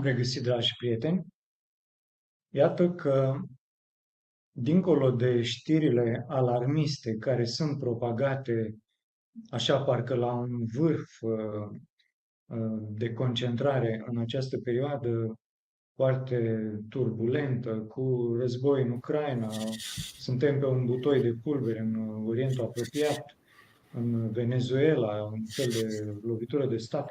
regăsit, dragi prieteni. Iată că, dincolo de știrile alarmiste care sunt propagate așa parcă la un vârf de concentrare în această perioadă foarte turbulentă, cu război în Ucraina, suntem pe un butoi de pulbere în Orientul Apropiat, în Venezuela, un fel de lovitură de stat.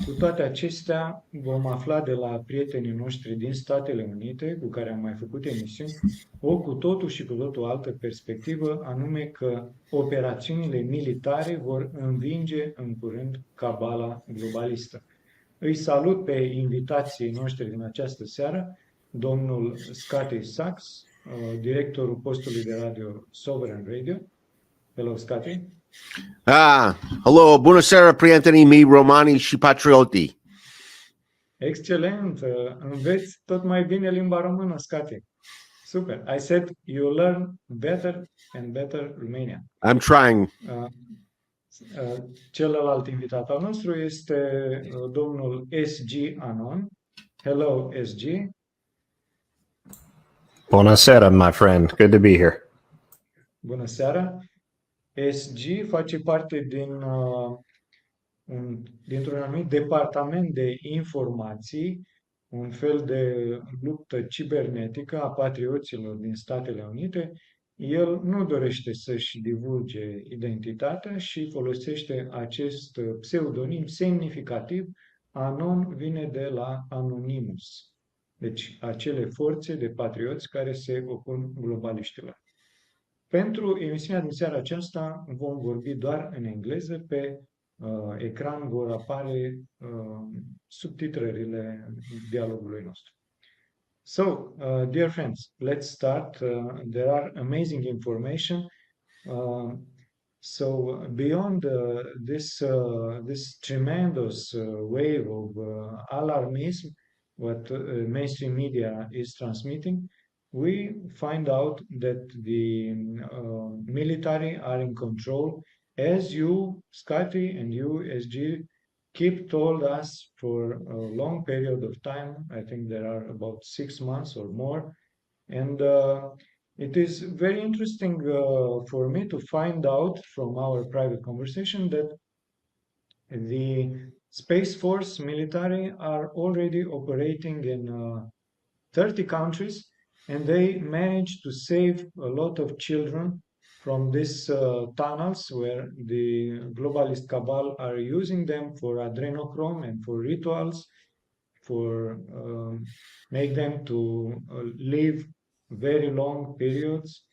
Cu toate acestea, vom afla de la prietenii noștri din Statele Unite, cu care am mai făcut emisiuni, o cu totul și cu totul altă perspectivă, anume că operațiunile militare vor învinge în curând cabala globalistă. Îi salut pe invitații noștri din această seară, domnul Scotty Sachs, directorul postului de radio Sovereign Radio. Hello, Scotty. Hello, buonasera, prieteni miei romani și patrioti. Excelent! Înveți tot mai bine limba română, Scotty. Super. I said you learn better and better Romanian. I'm trying. Celălalt invitat al nostru este domnul SG Anon. Hello, SG. Buonasera, my friend. Good to be here. Bună seara. SG face parte dintr-un anumit departament de informații, un fel de luptă cibernetică a patrioților din Statele Unite. El nu dorește să-și divulge identitatea și folosește acest pseudonim semnificativ. Anon vine de la Anonymous. Deci acele forțe de patrioți care se opun globaliștilor. Pentru emisiunea din seara aceasta vom vorbi doar în engleză. Pe ecran vor apare subtitrările dialogului nostru. So, dear friends, let's start. There are amazing information. So, beyond this tremendous wave of alarmism, what mainstream media is transmitting, we find out that the military are in control, as you, Scotty, and you, SG, keep told us for a long period of time. I think there are about 6 months or more. And it is very interesting for me to find out from our private conversation that the Space Force military are already operating in 30 countries, and they managed to save a lot of children from these tunnels where the globalist cabal are using them for adrenochrome and for rituals, for make them to live very long periods.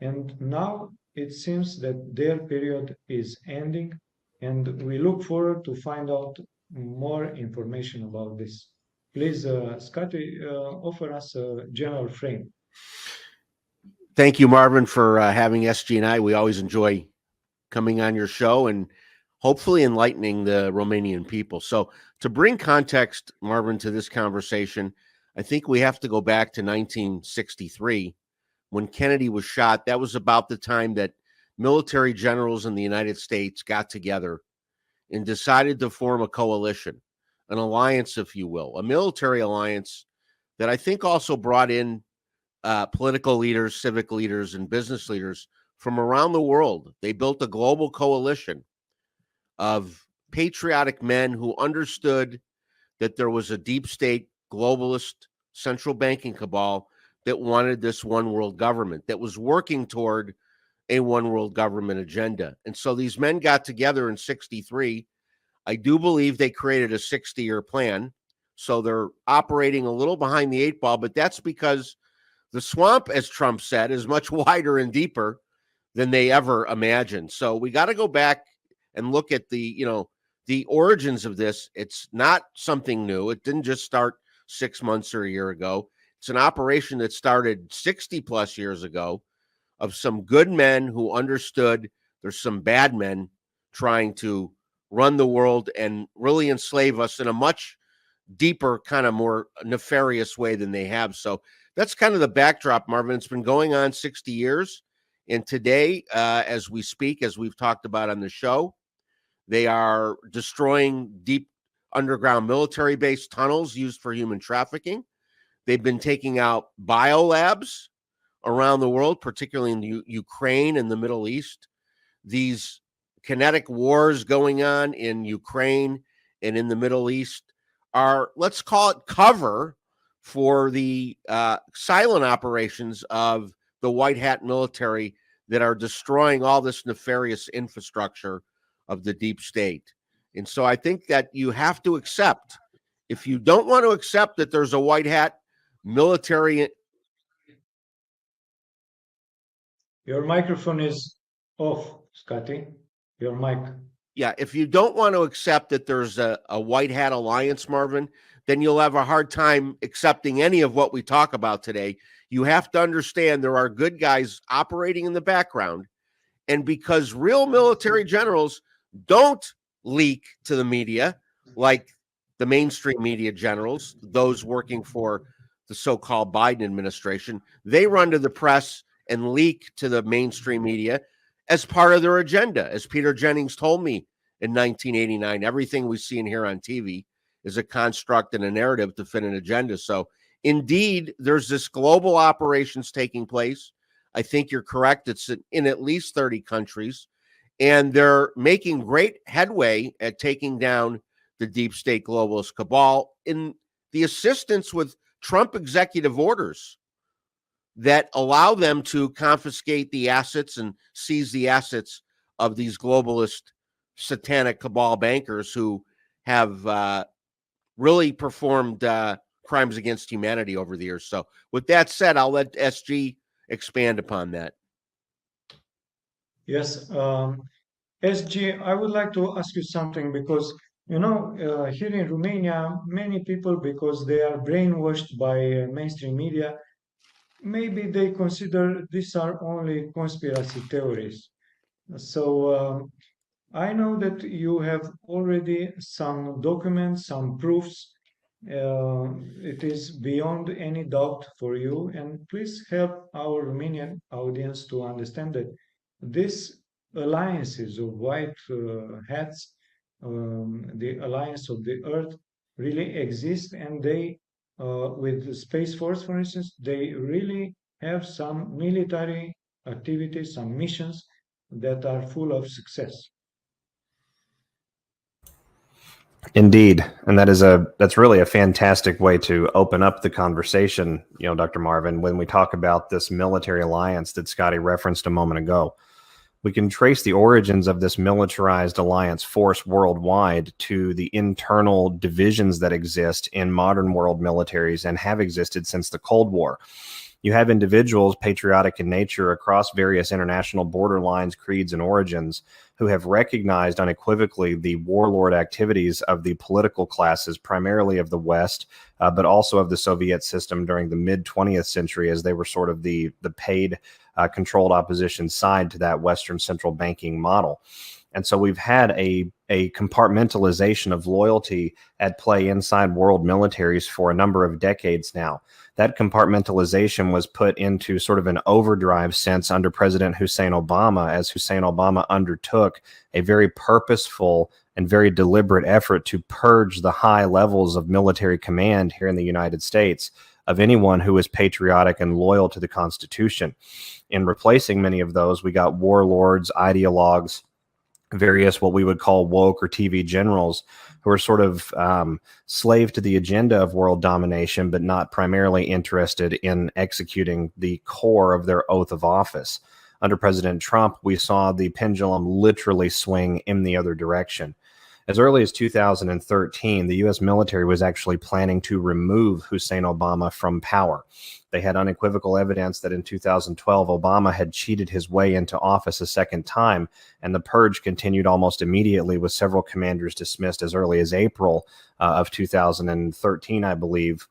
And now it seems that their period is ending, and we look forward to find out more information about this. Please, Scotty, offer us a general frame. Thank you, Marvin, for having SG and I. We always enjoy coming on your show and hopefully enlightening the Romanian people. So to bring context, Marvin, to this conversation, I think we have to go back to 1963 when Kennedy was shot. That was about the time that military generals in the United States got together and decided to form a coalition, an alliance, if you will, a military alliance that I think also brought in political leaders, civic leaders, and business leaders from around the world. They built a global coalition of patriotic men who understood that there was a deep state globalist central banking cabal that wanted this one world government, that was working toward a one world government agenda. And so these men got together in 63. I do believe they created a 60-year plan. So they're operating a little behind the 8 ball, but that's because the swamp, as Trump said, is much wider and deeper than they ever imagined. So we got to go back and look at the origins of this. It's not something new. It didn't just start 6 months or a year ago. It's an operation that started 60 plus years ago of some good men who understood there's some bad men trying to run the world and really enslave us in a much deeper, kind of more nefarious way than they have. So that's kind of the backdrop, Marvin. It's been going on 60 years. And today, as we speak, as we've talked about on the show, they are destroying underground military base tunnels used for human trafficking. They've been taking out biolabs around the world, particularly in Ukraine and the Middle East. These kinetic wars going on in Ukraine and in the Middle East are, let's call it, cover for the silent operations of the white hat military that are destroying all this nefarious infrastructure of the deep state. And so I think that you have to accept, if you don't want to accept that there's a white hat military. Your microphone is off, Scotty. Your mic. Yeah, if you don't want to accept that there's a white hat alliance, Marvin, then you'll have a hard time accepting any of what we talk about today. You have to understand there are good guys operating in the background. And because real military generals don't leak to the media like the mainstream media generals, those working for the so-called Biden administration, they run to the press and leak to the mainstream media as part of their agenda. As Peter Jennings told me in 1989, everything we see and hear on TV is a construct and a narrative to fit an agenda. So indeed, there's this global operations taking place. I think you're correct. It's in at least 30 countries, and they're making great headway at taking down the deep state globalist cabal in the assistance with Trump executive orders that allow them to confiscate the assets and seize the assets of these globalist satanic cabal bankers who have really performed crimes against humanity over the years. So with that said, I'll let SG expand upon that. Yes, SG, I would like to ask you something because, here in Romania, many people, because they are brainwashed by mainstream media, maybe they consider these are only conspiracy theories. So I know that you have already some documents, some proofs. It is beyond any doubt for you, and please help our Romanian audience to understand that these alliances of white hats, the alliance of the earth, really exist, and they, with the Space Force, for instance, they really have some military activities, some missions that are full of success. Indeed, and that's really a fantastic way to open up the conversation, Dr. Marvin, when we talk about this military alliance that Scotty referenced a moment ago. We can trace the origins of this militarized alliance force worldwide to the internal divisions that exist in modern world militaries and have existed since the Cold War. You have individuals patriotic in nature across various international border lines, creeds, and origins who have recognized unequivocally the warlord activities of the political classes, primarily of the West, but also of the Soviet system during the mid-20th century, as they were sort of the paid controlled opposition side to that Western central banking model. And so we've had a compartmentalization of loyalty at play inside world militaries for a number of decades now. That compartmentalization was put into sort of an overdrive sense under President Hussein Obama, as Hussein Obama undertook a very purposeful and very deliberate effort to purge the high levels of military command here in the United States of anyone who is patriotic and loyal to the Constitution. In replacing many of those, we got warlords, ideologues, various what we would call woke or TV generals who are sort of slave to the agenda of world domination, but not primarily interested in executing the core of their oath of office. Under President Trump, we saw the pendulum literally swing in the other direction. As early as 2013, the U.S. military was actually planning to remove Hussein Obama from power. They had unequivocal evidence that in 2012, Obama had cheated his way into office a second time, and the purge continued almost immediately, with several commanders dismissed as early as April of 2013, I believe,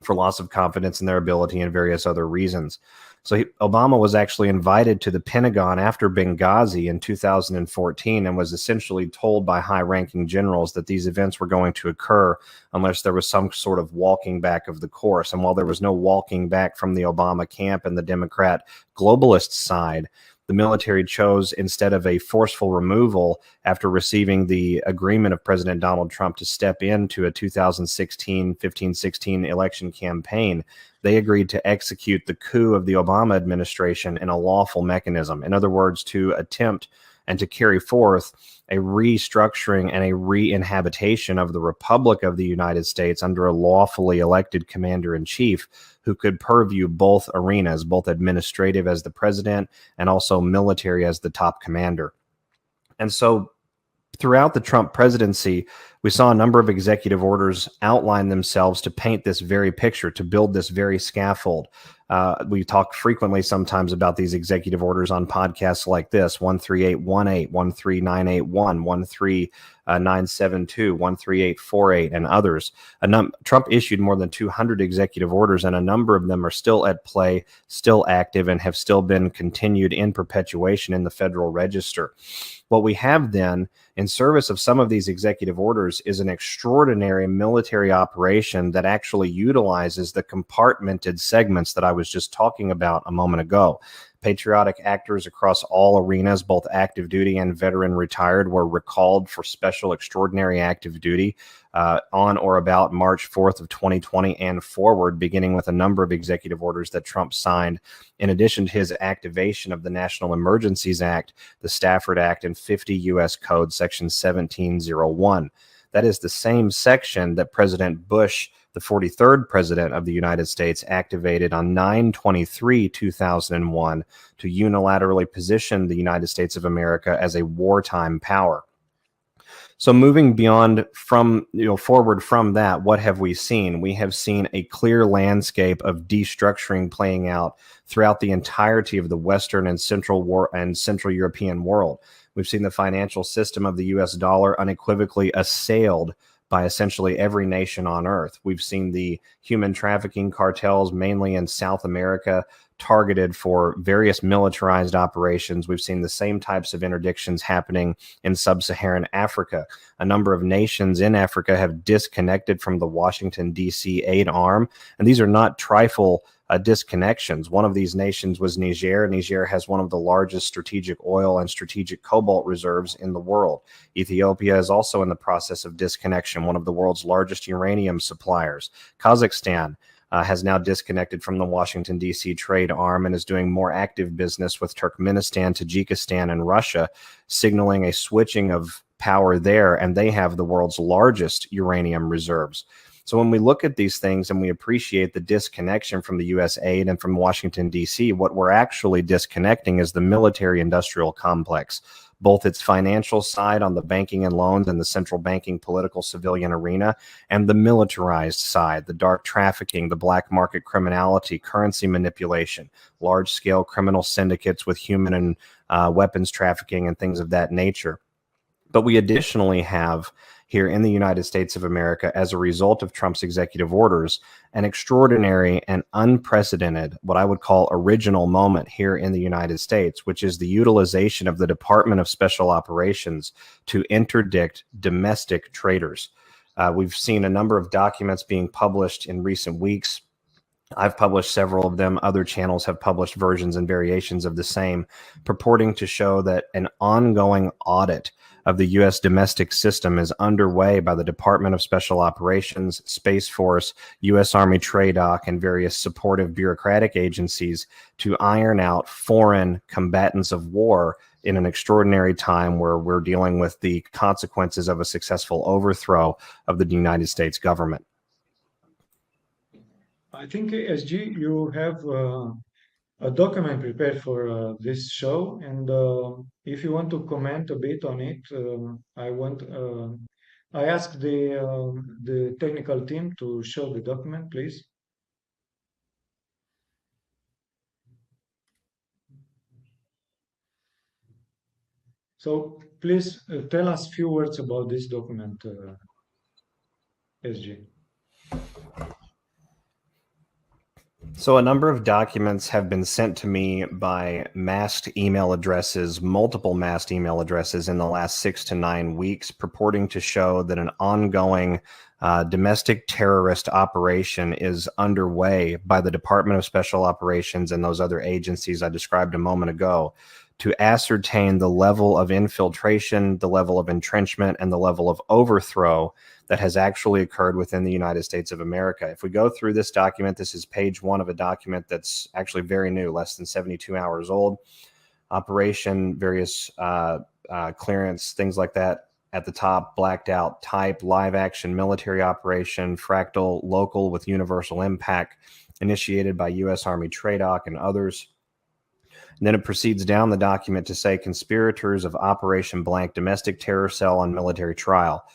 for loss of confidence in their ability and various other reasons. So Obama was actually invited to the Pentagon after Benghazi in 2014 and was essentially told by high-ranking generals that these events were going to occur unless there was some sort of walking back of the course. And while there was no walking back from the Obama camp and the Democrat globalist side, the military chose, instead of a forceful removal after receiving the agreement of President Donald Trump to step into a 2016, 15, 16 election campaign, they agreed to execute the coup of the Obama administration in a lawful mechanism. In other words, to attempt and to carry forth a restructuring and a re-inhabitation of the Republic of the United States under a lawfully elected commander-in-chief who could purview both arenas, both administrative as the president and also military as the top commander. And so throughout the Trump presidency, we saw a number of executive orders outline themselves to paint this very picture, to build this very scaffold. We talk frequently sometimes about these executive orders on podcasts like this: 13818, 13981, 13972, 13848, and others. Trump issued more than 200 executive orders, and a number of them are still at play, still active, and have still been continued in perpetuation in the Federal Register. What we have then, in service of some of these executive orders, is an extraordinary military operation that actually utilizes the compartmented segments that I was just talking about a moment ago. Patriotic actors across all arenas, both active duty and veteran retired, were recalled for special extraordinary active duty on or about March 4th of 2020 and forward, beginning with a number of executive orders that Trump signed, in addition to his activation of the National Emergencies Act, the Stafford Act, and 50 U.S. Code Section 1701. That is the same section that President Bush, the 43rd president of the United States, activated on 9/23/2001 to unilaterally position the United States of America as a wartime power. So moving beyond forward from that, what have we seen? We have seen a clear landscape of destructuring playing out throughout the entirety of the Western and Central European world. We've seen the financial system of the US dollar unequivocally assailed by essentially every nation on earth. We've seen the human trafficking cartels, mainly in South America, targeted for various militarized operations. We've seen the same types of interdictions happening in sub-Saharan Africa. A number of nations in Africa have disconnected from the Washington, D.C. aid arm, and these are not trifle disconnections. One of these nations was Niger. Niger has one of the largest strategic oil and strategic cobalt reserves in the world. Ethiopia is also in the process of disconnection, one of the world's largest uranium suppliers. Kazakhstan has now disconnected from the Washington, D.C. trade arm and is doing more active business with Turkmenistan, Tajikistan, and Russia, signaling a switching of power there, and they have the world's largest uranium reserves. So when we look at these things and we appreciate the disconnection from the U.S. aid and from Washington, D.C., what we're actually disconnecting is the military-industrial complex, both its financial side on the banking and loans and the central banking political civilian arena, and the militarized side, the dark trafficking, the black market criminality, currency manipulation, large-scale criminal syndicates with human and weapons trafficking and things of that nature. But we additionally have here in the United States of America, as a result of Trump's executive orders, an extraordinary and unprecedented, what I would call original moment here in the United States, which is the utilization of the Department of Special Operations to interdict domestic traitors. We've seen a number of documents being published in recent weeks. I've published several of them. Other channels have published versions and variations of the same, purporting to show that an ongoing audit of the U.S. domestic system is underway by the Department of Special Operations, Space Force, U.S. Army TRADOC, and various supportive bureaucratic agencies to iron out foreign combatants of war in an extraordinary time where we're dealing with the consequences of a successful overthrow of the United States government. I think, SG, you have a document prepared for this show, and if you want to comment a bit on it, I ask the technical team to show the document, please. So please tell us a few words about this document, SG. So a number of documents have been sent to me by masked email addresses, multiple masked email addresses in the last 6 to 9 weeks, purporting to show that an ongoing domestic terrorist operation is underway by the Department of Special Operations and those other agencies I described a moment ago to ascertain the level of infiltration, the level of entrenchment, and the level of overthrow that has actually occurred within the United States of America. If we go through this document, this is page 1 of a document that's actually very new, less than 72 hours old. Operation, various clearance, things like that. At the top, blacked out type, live action military operation, fractal, local with universal impact, initiated by U.S. Army TRADOC and others. And then it proceeds down the document to say conspirators of Operation Blank domestic terror cell on military trial.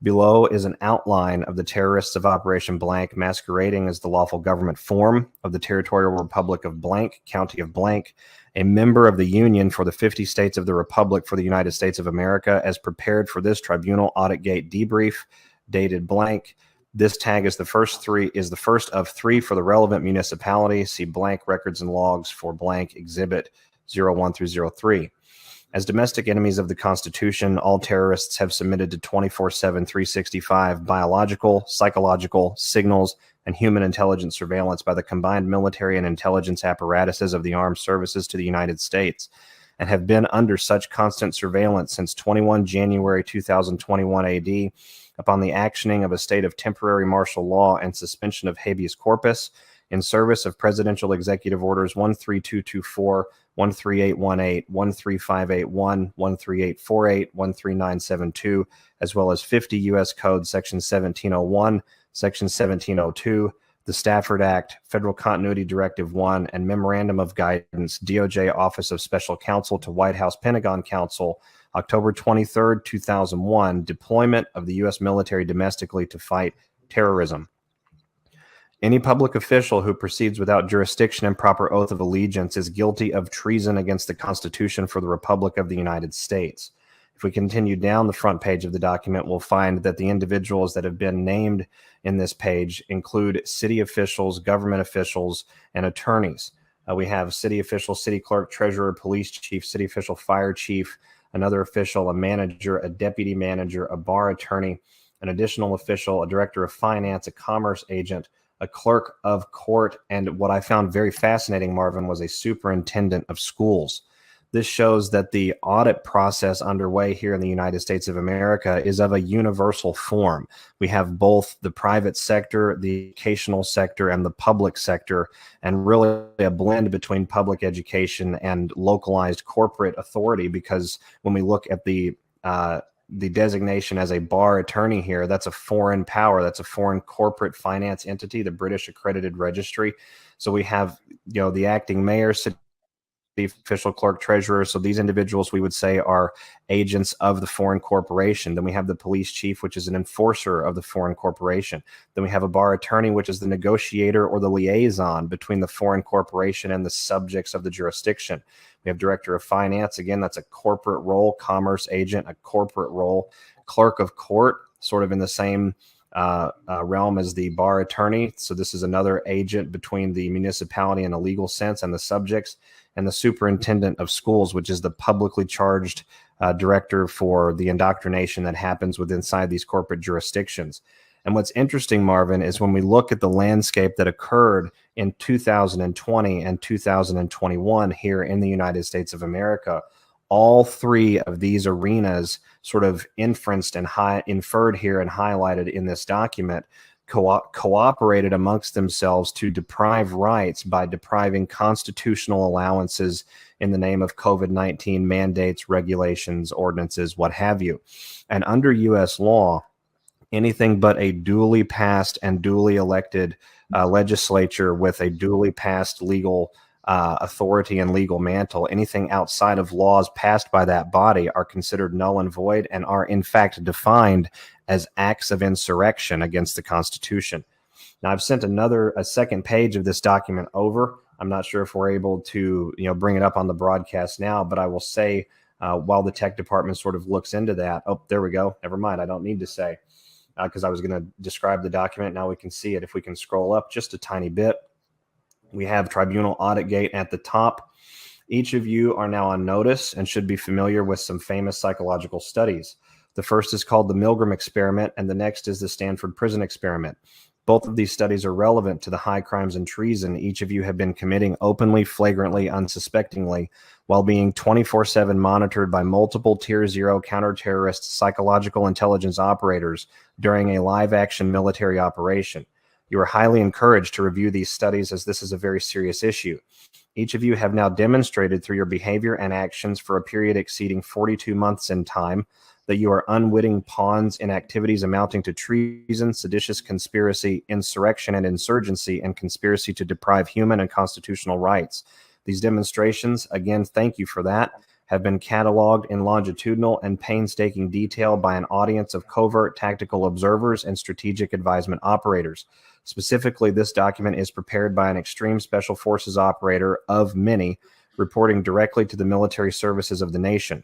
Below is an outline of the terrorists of Operation Blank masquerading as the lawful government form of the Territorial Republic of Blank, County of Blank, a member of the Union for the 50 states of the Republic for the United States of America, as prepared for this tribunal audit gate debrief, dated blank. This tag is the first of 3 for the relevant municipality. See blank records and logs for blank exhibit 01 through 03. As domestic enemies of the Constitution, all terrorists have submitted to 24/7, 365 biological, psychological, signals, and human intelligence surveillance by the combined military and intelligence apparatuses of the armed services to the United States, and have been under such constant surveillance since 21 January 2021 AD, upon the actioning of a state of temporary martial law and suspension of habeas corpus, in service of Presidential Executive Orders 13224, 13818, 13581, 13848, 13972, as well as 50 U.S. Code Section 1701, Section 1702, the Stafford Act, Federal Continuity Directive 1, and Memorandum of Guidance, DOJ Office of Special Counsel to White House Pentagon Counsel, October 23, 2001, deployment of the U.S. military domestically to fight terrorism. Any public official who proceeds without jurisdiction and proper oath of allegiance is guilty of treason against the Constitution for the Republic of the United States. If we continue down the front page of the document, we'll find that the individuals that have been named in this page include city officials, government officials, and attorneys. We have city official, city clerk, treasurer, police chief, city official, fire chief, another official, a manager, a deputy manager, a bar attorney, an additional official, a director of finance, a commerce agent, a clerk of court, and what I found very fascinating, Marvin, was a superintendent of schools. This shows that the audit process underway here in the United States of America is of a universal form. We have both the private sector, the educational sector, and the public sector, and really a blend between public education and localized corporate authority, because when we look at the designation as a bar attorney here, that's a foreign power. That's a foreign corporate finance entity, the British Accredited Registry. So we have, the acting mayor, city official, clerk, treasurer. So these individuals, we would say, are agents of the foreign corporation. Then we have the police chief, which is an enforcer of the foreign corporation. Then we have a bar attorney, which is the negotiator or the liaison between the foreign corporation and the subjects of the jurisdiction. We have director of finance. Again, that's a corporate role. Commerce agent, a corporate role. Clerk of court, sort of in the same realm as the bar attorney. So this is another agent between the municipality in a legal sense and the subjects. And the superintendent of schools, which is the publicly charged director for the indoctrination that happens inside these corporate jurisdictions. And what's interesting, Marvin, is when we look at the landscape that occurred in 2020 and 2021 here in the United States of America, all three of these arenas sort of inferenced and inferred here and highlighted in this document cooperated amongst themselves to deprive rights by depriving constitutional allowances in the name of COVID-19 mandates, regulations, ordinances, what have you. And under U.S. law, anything but a duly passed and duly elected legislature with a duly passed legal authority and legal mantle, anything outside of laws passed by that body are considered null and void and are in fact defined as acts of insurrection against the Constitution. Now, I've sent a second page of this document over. I'm not sure if we're able to bring it up on the broadcast now, but I will say while the tech department sort of looks into that. Oh, there we go. Never mind. I don't need to say because I was going to describe the document. Now we can see it. If we can scroll up just a tiny bit. We have Tribunal Audit Gate at the top. Each of you are now on notice and should be familiar with some famous psychological studies. The first is called the Milgram experiment, and the next is the Stanford Prison experiment. Both of these studies are relevant to the high crimes and treason each of you have been committing openly, flagrantly, unsuspectingly, while being 24/7 monitored by multiple Tier 0 counter-terrorist psychological intelligence operators during a live-action military operation. You are highly encouraged to review these studies as this is a very serious issue. Each of you have now demonstrated through your behavior and actions for a period exceeding 42 months in time that you are unwitting pawns in activities amounting to treason, seditious conspiracy, insurrection and insurgency, and conspiracy to deprive human and constitutional rights. These demonstrations, again, thank you for that, have been cataloged in longitudinal and painstaking detail by an audience of covert tactical observers and strategic advisement operators. Specifically, this document is prepared by an extreme special forces operator of many, reporting directly to the military services of the nation.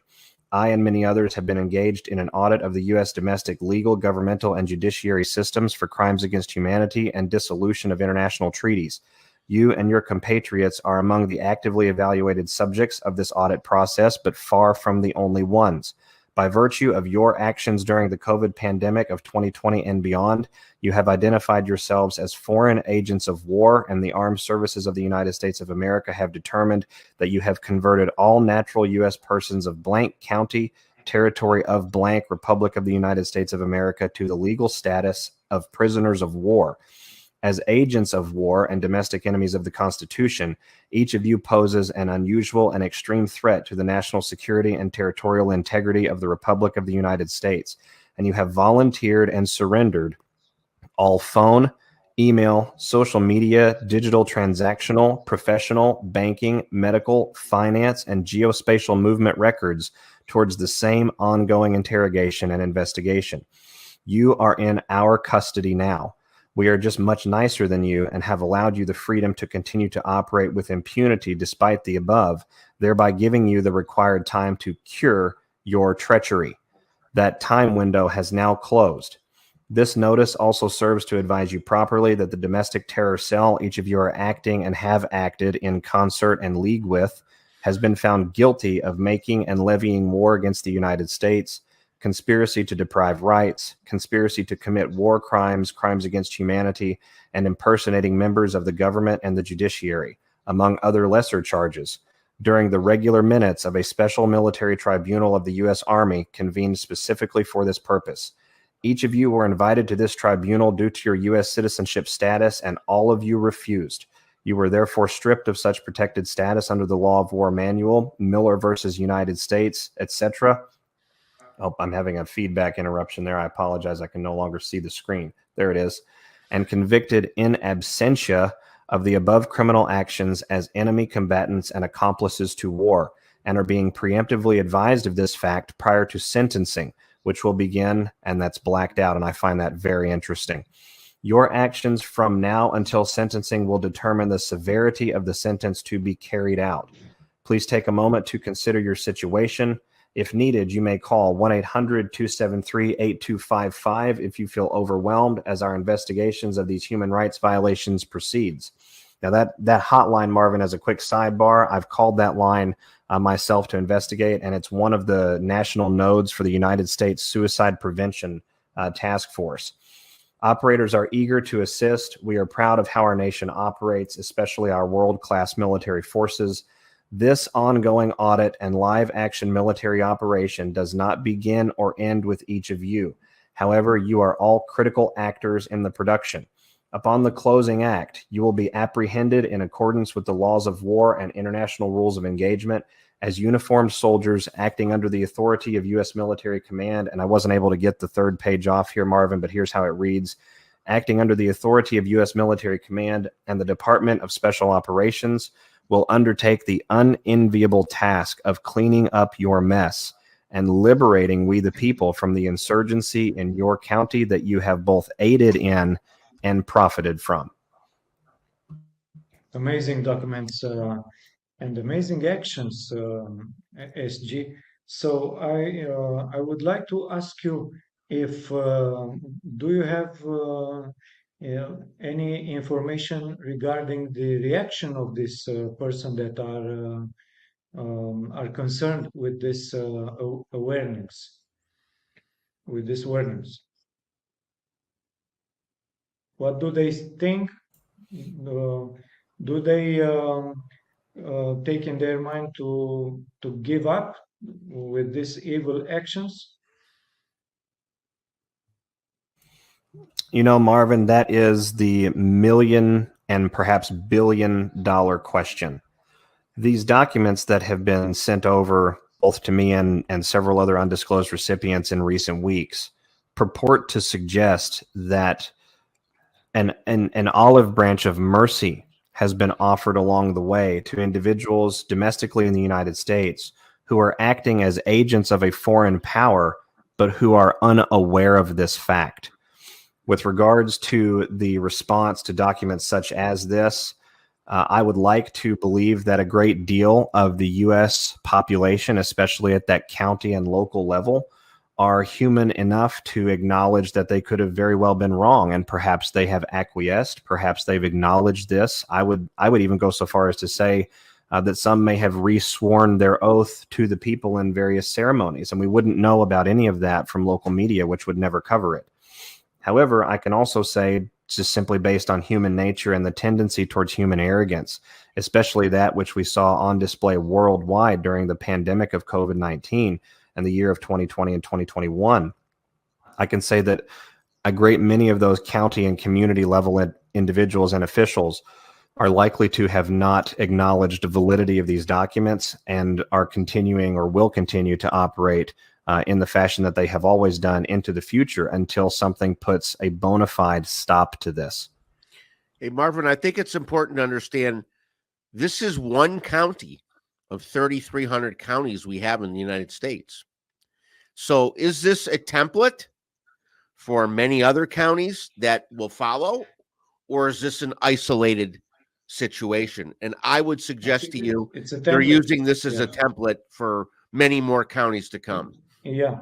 I and many others have been engaged in an audit of the U.S. domestic legal, governmental, and judiciary systems for crimes against humanity and dissolution of international treaties. You and your compatriots are among the actively evaluated subjects of this audit process, but far from the only ones. By virtue of your actions during the COVID pandemic of 2020 and beyond, you have identified yourselves as foreign agents of war, and the armed services of the United States of America have determined that you have converted all natural U.S. persons of blank county, territory of blank Republic of the United States of America to the legal status of prisoners of war. As agents of war and domestic enemies of the Constitution, each of you poses an unusual and extreme threat to the national security and territorial integrity of the Republic of the United States, and you have volunteered and surrendered all phone, email, social media, digital transactional, professional, banking, medical, finance, and geospatial movement records towards the same ongoing interrogation and investigation. You are in our custody now. We are just much nicer than you and have allowed you the freedom to continue to operate with impunity despite the above, thereby giving you the required time to cure your treachery. That time window has now closed. This notice also serves to advise you properly that the domestic terror cell each of you are acting and have acted in concert and league with has been found guilty of making and levying war against the United States, conspiracy to deprive rights, conspiracy to commit war crimes, crimes against humanity, and impersonating members of the government and the judiciary, among other lesser charges, during the regular minutes of a special military tribunal of the U.S. Army convened specifically for this purpose. Each of you were invited to this tribunal due to your U.S. citizenship status, and all of you refused. You were therefore stripped of such protected status under the Law of War Manual, Miller versus United States, etc. Oh, I'm having a feedback interruption there. I apologize. I can no longer see the screen. There it is. And convicted in absentia of the above criminal actions as enemy combatants and accomplices to war, and are being preemptively advised of this fact prior to sentencing, which will begin, and that's blacked out, and I find that very interesting. Your actions from now until sentencing will determine the severity of the sentence to be carried out. Please take a moment to consider your situation. If needed, you may call 1-800-273-8255 if you feel overwhelmed as our investigations of these human rights violations proceeds. Now that hotline, Marvin, as a quick sidebar, I've called that line myself to investigate, and it's one of the national nodes for the United States Suicide Prevention Task Force. Operators are eager to assist. We are proud of how our nation operates, especially our world-class military forces. This ongoing audit and live action military operation does not begin or end with each of you. However, you are all critical actors in the production. Upon the closing act, you will be apprehended in accordance with the laws of war and international rules of engagement as uniformed soldiers acting under the authority of U.S. military command. And I wasn't able to get the third page off here, Marvin, but here's how it reads. Acting under the authority of U.S. military command and the Department of Special Operations will undertake the unenviable task of cleaning up your mess and liberating we the people from the insurgency in your county that you have both aided in and profited from. Amazing documents and amazing actions, SG. So I would like to ask you if do you have any information regarding the reaction of this person that are concerned with this awareness, with this awareness? What do they think? Do they take in their mind to give up with these evil actions? Marvin, that is the million and perhaps $billion question. These documents that have been sent over both to me and several other undisclosed recipients in recent weeks purport to suggest that an olive branch of mercy has been offered along the way to individuals domestically in the United States who are acting as agents of a foreign power, but who are unaware of this fact. With regards to the response to documents such as this, I would like to believe that a great deal of the U.S. population, especially at that county and local level, are human enough to acknowledge that they could have very well been wrong, and perhaps they have acquiesced. Perhaps they've acknowledged this. I would even go so far as to say that some may have resworn their oath to the people in various ceremonies, and we wouldn't know about any of that from local media, which would never cover it. However, I can also say, just simply based on human nature and the tendency towards human arrogance, especially that which we saw on display worldwide during the pandemic of COVID-19 and the year of 2020 and 2021, I can say that a great many of those county and community level individuals and officials are likely to have not acknowledged the validity of these documents and are continuing or will continue to operate in the fashion that they have always done into the future until something puts a bona fide stop to this. Hey, Marvin, I think it's important to understand this is one county of 3,300 counties we have in the United States. So is this a template for many other counties that will follow, or is this an isolated situation? And I would suggest to you they're using this as a template for many more counties to come. Yeah.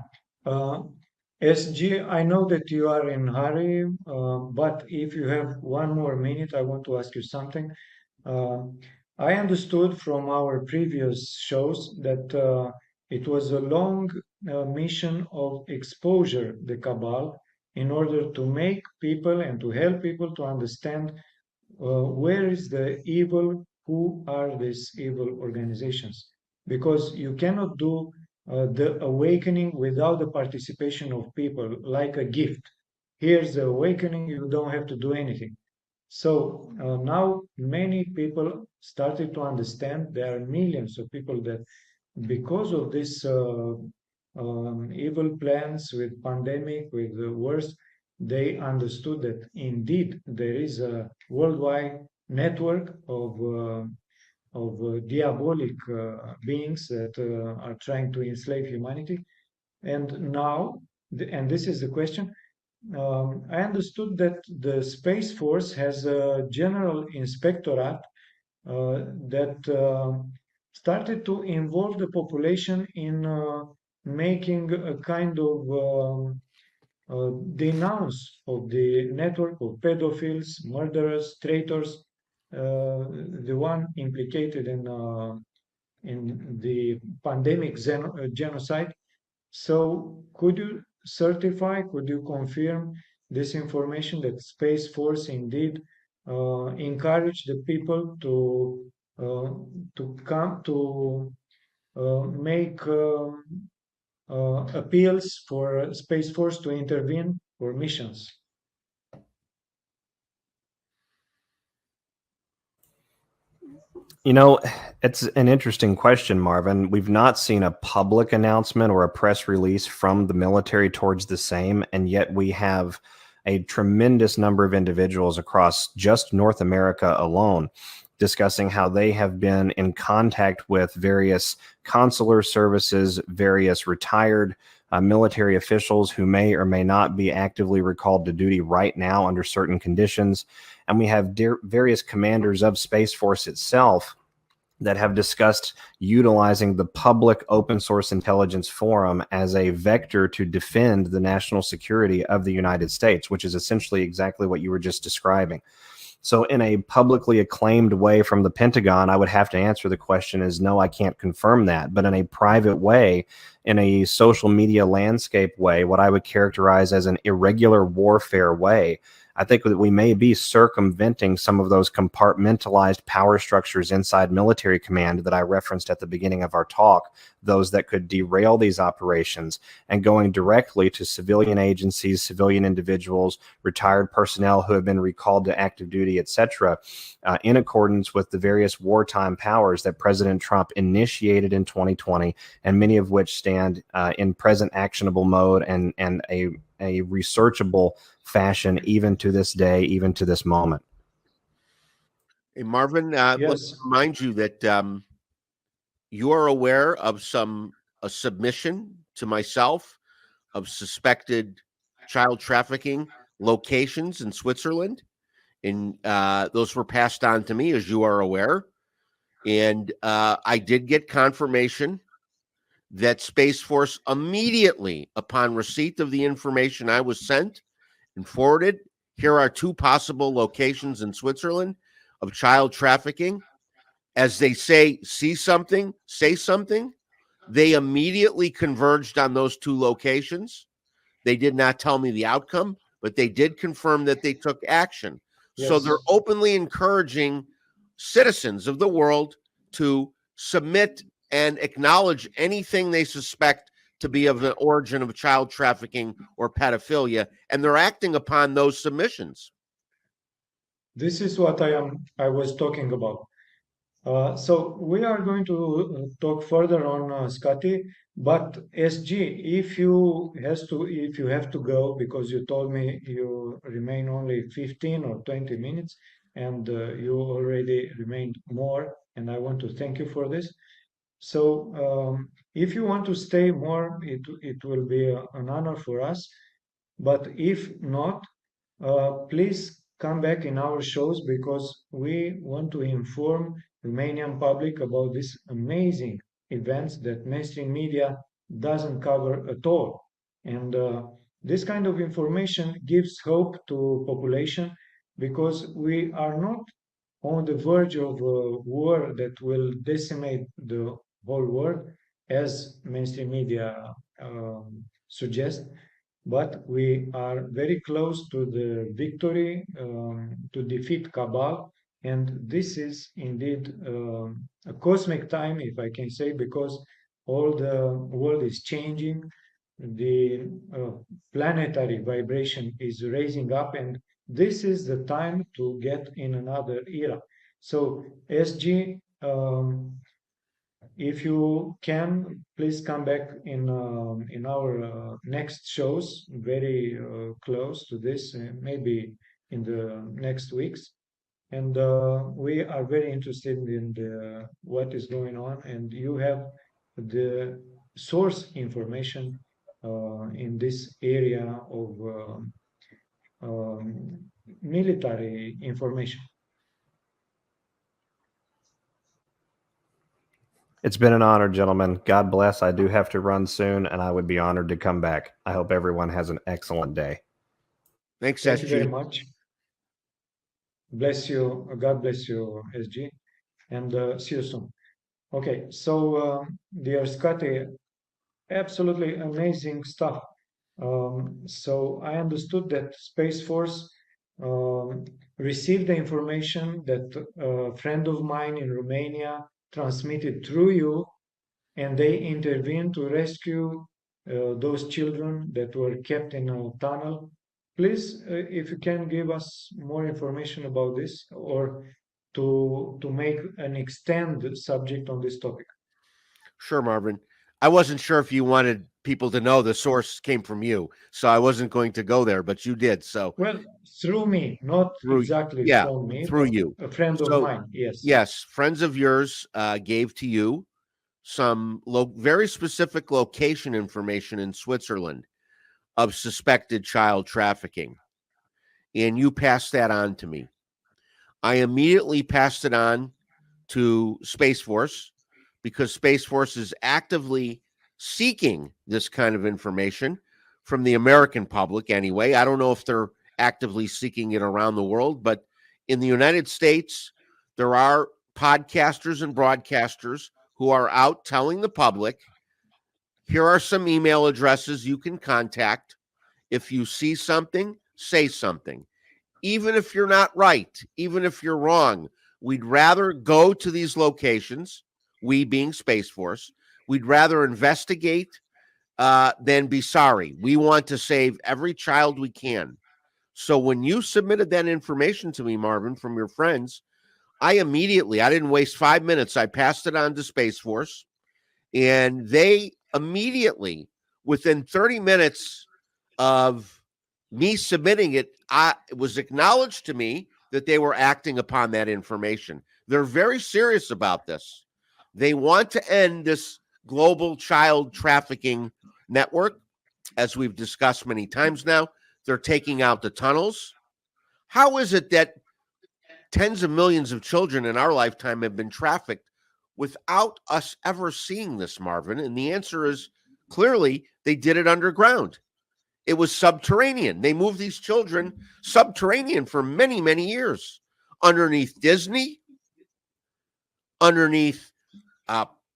SG, I know that you are in hurry, but if you have one more minute, I want to ask you something. I understood from our previous shows that it was a long mission of exposure, the Cabal, in order to make people and to help people to understand where is the evil, who are these evil organizations. Because you cannot do the awakening without the participation of people, like a gift. Here's the awakening, you don't have to do anything. So now many people started to understand there are millions of people that because of this evil plans with pandemic, with the worst, they understood that indeed there is a worldwide network of diabolic beings that are trying to enslave humanity. And now, and this is the question, I understood that the Space Force has a general inspectorate that started to involve the population in making a kind of denounce of the network of pedophiles, murderers, traitors, the one implicated in the pandemic genocide. So could you certify, could you confirm this information that Space Force indeed encourage the people to come to make appeals for Space Force to intervene for missions? It's an interesting question, Marvin. We've not seen a public announcement or a press release from the military towards the same, and yet we have a tremendous number of individuals across just North America alone discussing how they have been in contact with various consular services, various retired military officials who may or may not be actively recalled to duty right now under certain conditions. And we have various commanders of Space Force itself that have discussed utilizing the public open source intelligence forum as a vector to defend the national security of the United States, which is essentially exactly what you were just describing. So in a publicly acclaimed way from the Pentagon, I would have to answer the question is no, I can't confirm that. But in a private way, in a social media landscape way, what I would characterize as an irregular warfare way, I think that we may be circumventing some of those compartmentalized power structures inside military command that I referenced at the beginning of our talk, those that could derail these operations, and going directly to civilian agencies, civilian individuals, retired personnel who have been recalled to active duty, etc., in accordance with the various wartime powers that President Trump initiated in 2020, and many of which stand in present actionable mode and a researchable fashion even to this day, even to this moment. Hey, Marvin, let me remind you that you are aware of a submission to myself of suspected child trafficking locations in Switzerland. And those were passed on to me, as you are aware. And I did get confirmation that Space Force, immediately upon receipt of the information I was sent and forwarded, here are 2 possible locations in Switzerland of child trafficking. As they say, see something, say something. They immediately converged on those 2 locations. They did not tell me the outcome, but they did confirm that they took action. Yes. So they're openly encouraging citizens of the world to submit and acknowledge anything they suspect to be of the origin of child trafficking or pedophilia, and they're acting upon those submissions. This is what I was talking about. So we are going to talk further on Scotty, but SG, if you have to go, because you told me you remain only 15 or 20 minutes, and you already remained more, and I want to thank you for this. So if you want to stay more, it will be an honor for us. But if not, please come back in our shows, because we want to inform Romanian public about these amazing events that mainstream media doesn't cover at all. And this kind of information gives hope to population, because we are not on the verge of a war that will decimate the whole world, as mainstream media suggest, but we are very close to the victory, to defeat Cabal. And this is indeed a cosmic time, if I can say, because all the world is changing. The planetary vibration is raising up, and this is the time to get in another era. So, SG, if you can, please come back in our next shows, very close to this, maybe in the next weeks. And we are very interested in what is going on, and you have the source information in this area of military information. It's been an honor, gentlemen. God bless. I do have to run soon, and I would be honored to come back. I hope everyone has an excellent day. Thanks, SG. Thank you very much. Bless you. God bless you, SG. And see you soon. Okay, so dear Scotty, absolutely amazing stuff. So I understood that Space Force received the information that a friend of mine in Romania transmitted through you, and they intervened to rescue those children that were kept in a tunnel. Please, if you can give us more information about this, or to make an extended subject on this topic. Sure, Marvin. I wasn't sure if you wanted people to know the source came from you, so I wasn't going to go there, but you did. So, well, through me, not exactly from me, through you, a friend of mine. Yes, yes, friends of yours gave to you some very specific location information in Switzerland of suspected child trafficking, and you passed that on to me. I immediately passed it on to Space Force, because Space Force is actively seeking this kind of information from the American public anyway. I don't know if they're actively seeking it around the world, but in the United States, there are podcasters and broadcasters who are out telling the public, here are some email addresses you can contact. If you see something, say something. even if you're not right, even if you're wrong, we'd rather go to these locations, we being Space Force, we'd rather investigate than be sorry. We want to save every child we can. So when you submitted that information to me, Marvin, from your friends, I didn't waste 5 minutes. I passed it on to Space Force, and they immediately, within 30 minutes of me submitting it, it was acknowledged to me that they were acting upon that information. They're very serious about this. They want to end this global child trafficking network, as we've discussed many times now. They're taking out the tunnels. How is it that tens of millions of children in our lifetime have been trafficked without us ever seeing this, Marvin? And the answer is clearly they did it underground. It was subterranean. They moved these children subterranean for many, many years, underneath Disney, underneath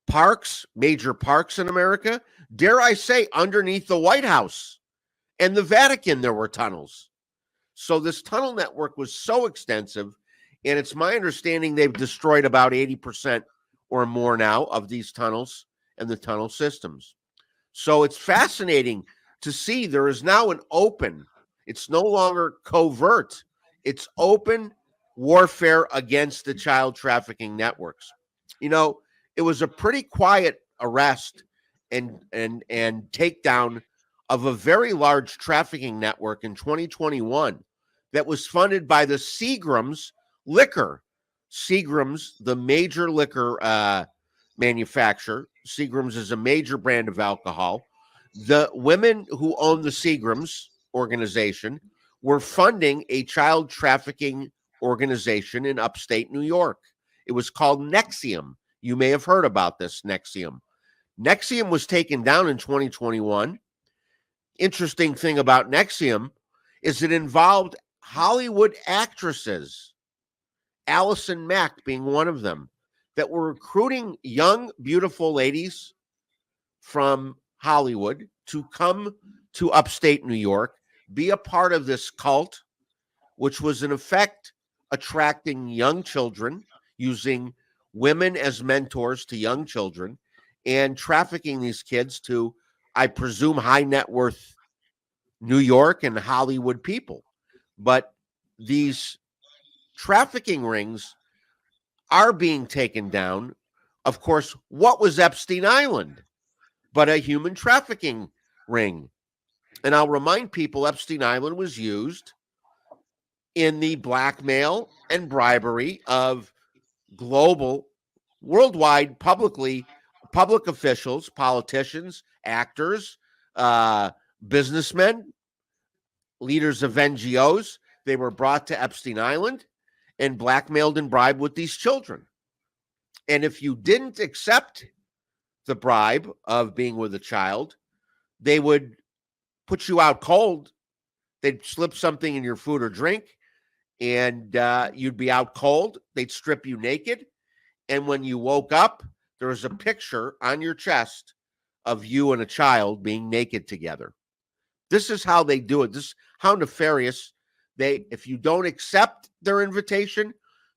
parks, major parks in America. Dare I say, underneath the White House and the Vatican, there were tunnels. So this tunnel network was so extensive, and it's my understanding they've destroyed about 80% or more now of these tunnels and the tunnel systems. So it's fascinating to see there is now an open, it's no longer covert, it's open warfare against the child trafficking networks. You know, it was a pretty quiet arrest and takedown of a very large trafficking network in 2021 that was funded by the Seagram's liquor. Seagram's, the major liquor manufacturer. Seagram's is a major brand of alcohol. The women who own the Seagram's organization were funding a child trafficking organization in upstate New York. It was called Nexium. You may have heard about this, Nexium. Nexium was taken down in 2021. Interesting thing about Nexium is it involved Hollywood actresses, Allison Mack being one of them, that were recruiting young, beautiful ladies from Hollywood to come to upstate New York, be a part of this cult, which was in effect attracting young children, using women as mentors to young children, and trafficking these kids to, I presume, high net worth New York and Hollywood people. But these trafficking rings are being taken down. Of course, what was Epstein Island but a human trafficking ring? And I'll remind people, Epstein Island was used in the blackmail and bribery of global, worldwide, public officials, politicians, actors, businessmen, leaders of NGOs. They were brought to Epstein Island and blackmailed and bribed with these children. And if you didn't accept the bribe of being with a child, they would put you out cold. They'd slip something in your food or drink, and you'd be out cold. They'd strip you naked. And when you woke up, there was a picture on your chest of you and a child being naked together. This is how they do it. This is how nefarious if you don't accept their invitation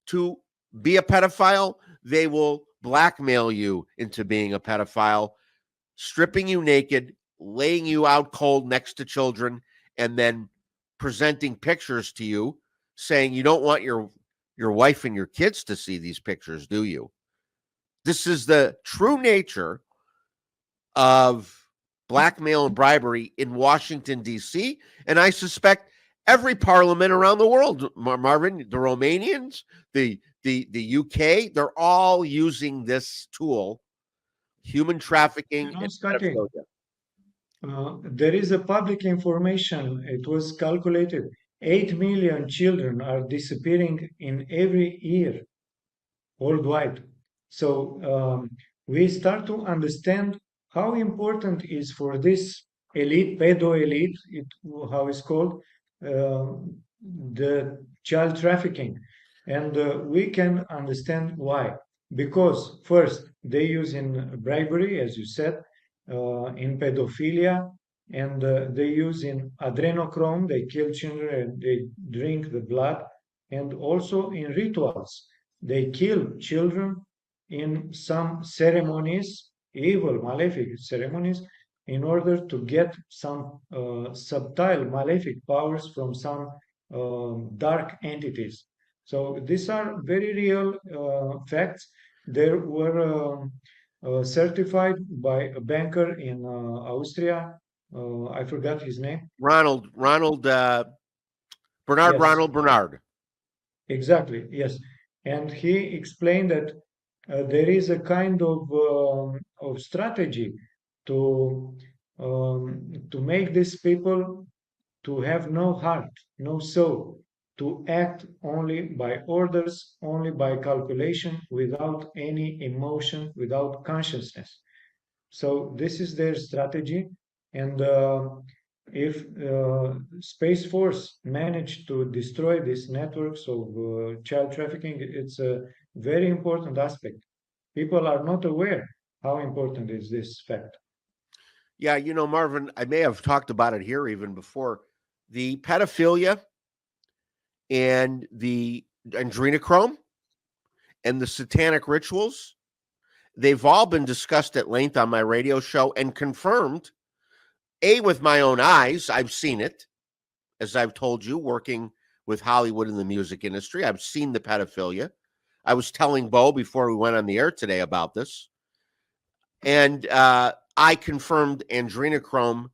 to be a pedophile, they will blackmail you into being a pedophile, stripping you naked, laying you out cold next to children, and then presenting pictures to you saying you don't want your wife and your kids to see these pictures, do you? This is the true nature of blackmail and bribery in Washington, D.C., and I suspect every parliament around the world, Marvin, the Romanians, the UK, they're all using this tool, human trafficking. You know, Scotty, there is a public information. It was calculated 8 million children are disappearing in every year worldwide. So we start to understand how important is for this elite, pedo elite, how it's called, the child trafficking. And we can understand why. Because first, they use in bribery, as you said, in pedophilia, and they use in adrenochrome, they kill children, they drink the blood, and also in rituals. They kill children in some ceremonies, evil, malefic ceremonies, in order to get some subtle malefic powers from some dark entities. So these are very real facts. There were certified by a banker in Austria. I forgot his name. Bernard Yes. Ronald Bernard. Exactly, yes. And he explained that there is a kind of strategy to make these people to have no heart, no soul, to act only by orders, only by calculation, without any emotion, without consciousness. So this is their strategy, and if Space Force managed to destroy these networks of child trafficking, it's a very important aspect. People are not aware how important is this fact. Yeah, you know, Marvin, I may have talked about it here even before. The pedophilia and the adrenochrome and the satanic rituals, they've all been discussed at length on my radio show and confirmed, with my own eyes. I've seen it, as I've told you, working with Hollywood in the music industry. I've seen the pedophilia. I was telling Bo before we went on the air today about this. And I confirmed adrenochrome.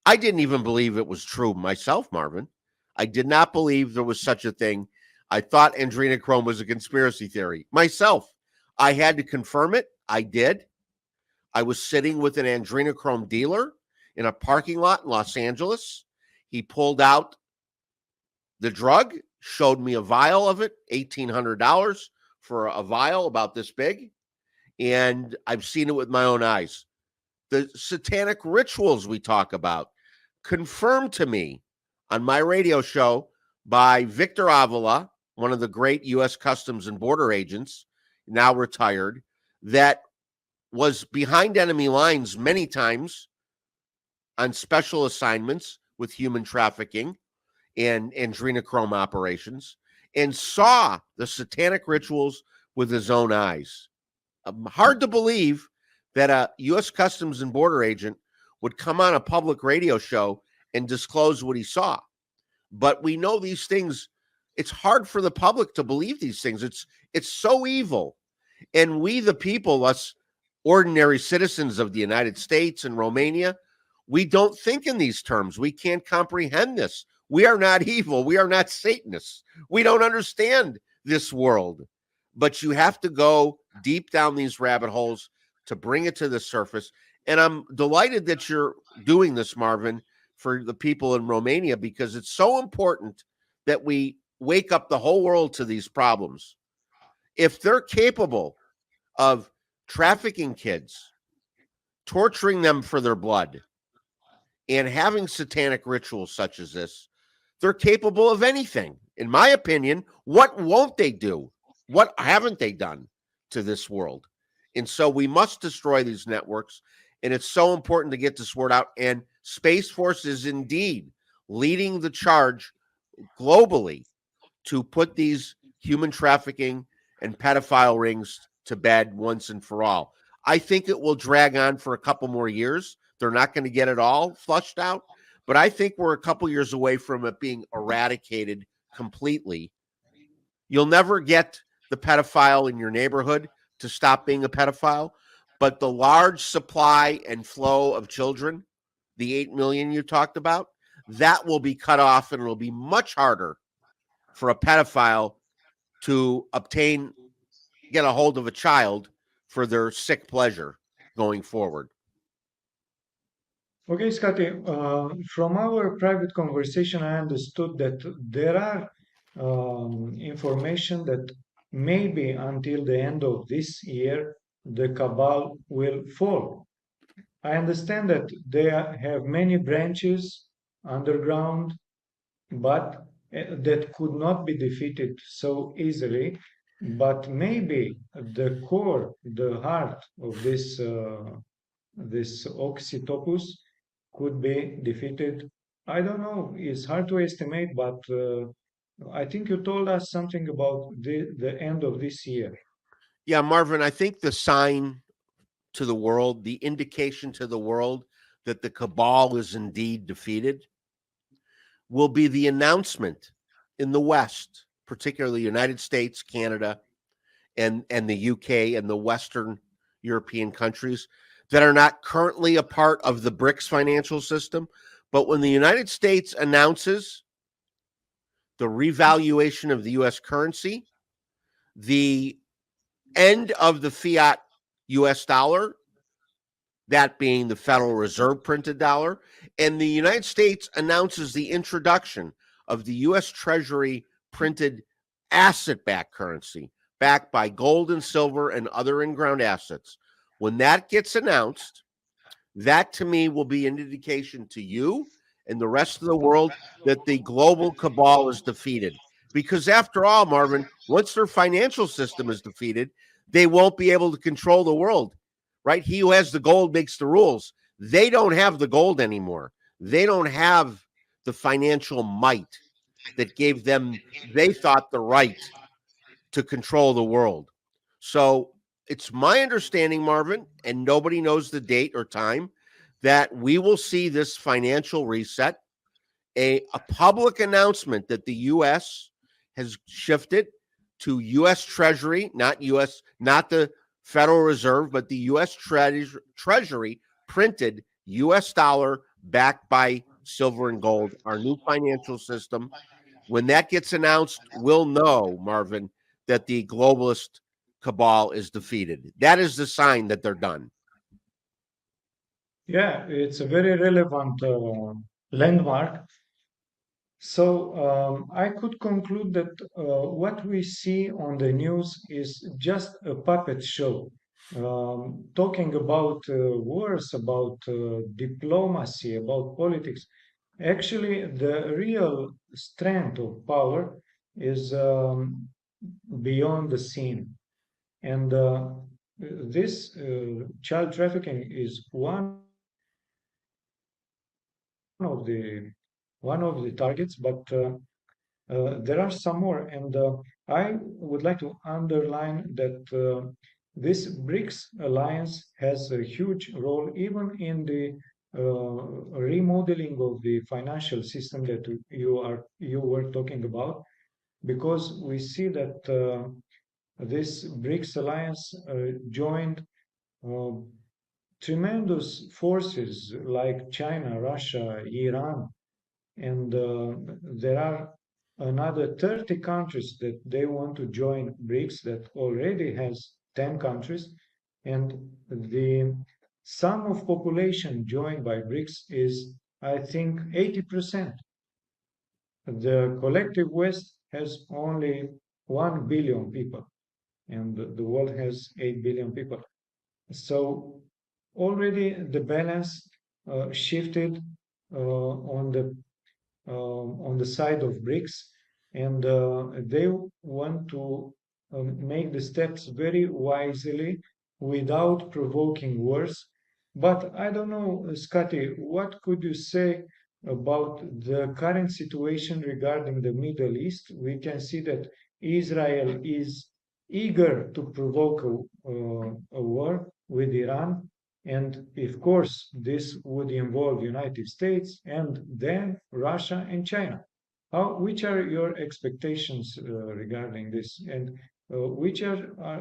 I didn't even believe it was true myself, Marvin. I did not believe there was such a thing. I thought adrenochrome was a conspiracy theory myself. I had to confirm it. I did. I was sitting with an adrenochrome dealer in a parking lot in Los Angeles. He pulled out the drug, showed me a vial of it, $1,800 for a vial about this big. And I've seen it with my own eyes. The satanic rituals we talk about, confirmed to me on my radio show by Victor Avila, one of the great U.S. Customs and Border agents, now retired, that was behind enemy lines many times on special assignments with human trafficking and adrenochrome operations, and saw the satanic rituals with his own eyes. Hard to believe that a U.S. Customs and Border agent would come on a public radio show and disclose what he saw. But we know these things. It's hard for the public to believe these things. It's so evil. And we, the people, us ordinary citizens of the United States and Romania, we don't think in these terms. We can't comprehend this. We are not evil. We are not Satanists. We don't understand this world. But you have to go deep down these rabbit holes to bring it to the surface. And I'm delighted that you're doing this, Marvin, for the people in Romania, because it's so important that we wake up the whole world to these problems. If they're capable of trafficking kids, torturing them for their blood, and having satanic rituals such as this, they're capable of anything. In my opinion, what won't they do? What haven't they done to this world? And so we must destroy these networks. And it's so important to get this word out. And Space Force is indeed leading the charge globally to put these human trafficking and pedophile rings to bed once and for all. I think it will drag on for a couple more years. They're not going to get it all flushed out, but I think we're a couple years away from it being eradicated completely. You'll never get the pedophile in your neighborhood to stop being a pedophile, but the large supply and flow of children, the 8 million you talked about, that will be cut off, and it'll be much harder for a pedophile to get a hold of a child for their sick pleasure going forward. Okay, Scotty, from our private conversation, I understood that there are information that maybe until the end of this year, the cabal will fall. I understand that they have many branches underground, but that could not be defeated so easily. But maybe the core, the heart of this octopus could be defeated? I don't know. It's hard to estimate, but I think you told us something about the end of this year. Yeah, Marvin, I think the sign to the world, the indication to the world that the cabal is indeed defeated, will be the announcement in the West, particularly the United States, Canada, and the UK and the Western European countries that are not currently a part of the BRICS financial system. But when the United States announces the revaluation of the US currency, the end of the fiat US dollar, that being the Federal Reserve printed dollar, and the United States announces the introduction of the US Treasury printed asset-backed currency, backed by gold and silver and other in-ground assets. When that gets announced, that to me will be an indication to you and the rest of the world that the global cabal is defeated. Because after all, Marvin, once their financial system is defeated, they won't be able to control the world, right? He who has the gold makes the rules. They don't have the gold anymore. They don't have the financial might that gave them, they thought, the right to control the world. So it's my understanding, Marvin, and nobody knows the date or time, that we will see this financial reset, a public announcement that the U.S. has shifted to U.S. Treasury, not the Federal Reserve, but the U.S. Treasury printed U.S. dollar backed by silver and gold, our new financial system. When that gets announced, we'll know, Marvin, that the globalist cabal is defeated. That is the sign that they're done. Yeah, it's a very relevant landmark. So I could conclude that what we see on the news is just a puppet show, talking about wars, about diplomacy, about politics. Actually, the real strength of power is beyond the scene. And this child trafficking is of the one of the targets, but there are some more, and I would like to underline that this BRICS alliance has a huge role even in the remodeling of the financial system that you were talking about, because we see that this BRICS alliance joined uh, tremendous forces like China, Russia, Iran, and there are another 30 countries that they want to join BRICS that already has 10 countries, and the sum of population joined by BRICS is, I think, 80%. The collective West has only 1 billion people, and the world has 8 billion people. So already the balance shifted on the side of BRICS, and they want to make the steps very wisely without provoking wars. But I don't know, Scotty, what could you say about the current situation regarding the Middle East? We can see that Israel is eager to provoke a war with Iran, and of course, this would involve United States and then Russia and China. Which are your expectations regarding this, and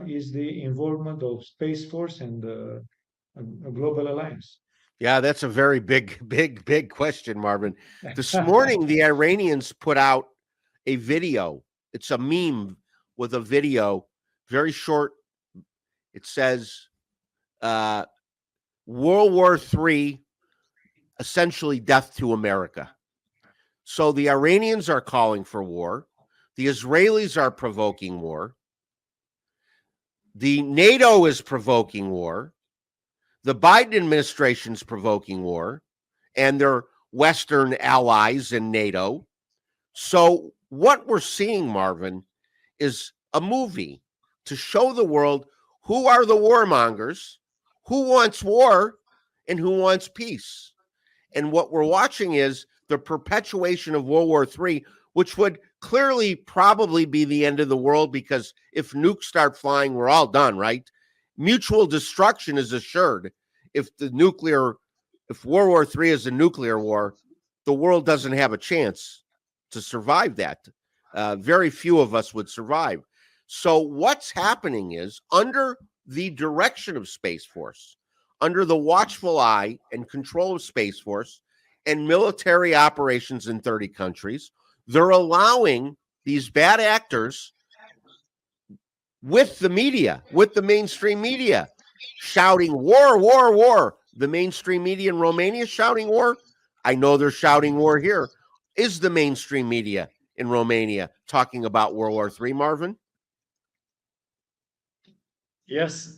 is the involvement of Space Force and a global alliance? Yeah, that's a very big question, Marvin. This morning, the Iranians put out a video. It's a meme with a video, very short. It says, World War III, essentially death to America. So the Iranians are calling for war. The Israelis are provoking war. The NATO is provoking war. The Biden administration is provoking war, and their Western allies in NATO. So what we're seeing, Marvin, is a movie to show the world who are the warmongers, who wants war, and who wants peace. And what we're watching is the perpetuation of World War III, which would clearly probably be the end of the world, because if nukes start flying, we're all done, right? Mutual destruction is assured. If World War III is a nuclear war, the world doesn't have a chance to survive that. Very few of us would survive. So what's happening is, under the direction of Space Force, under the watchful eye and control of Space Force and military operations in 30 countries, they're allowing these bad actors with the media, with the mainstream media, shouting war, war, war. The mainstream media in Romania shouting war. I know they're shouting war here. Is the mainstream media in Romania talking about World War III, Marvin? Yes.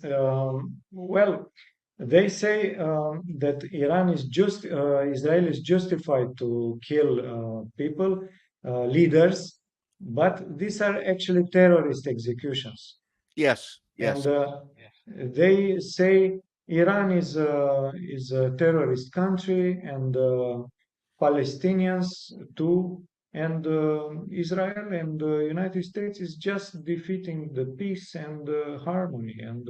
Well, they say that Israel is justified to kill people, leaders, but these are actually terrorist executions. Yes, yes. And they say Iran is a terrorist country, and Palestinians too, and Israel and the United States is just defeating the peace and harmony, and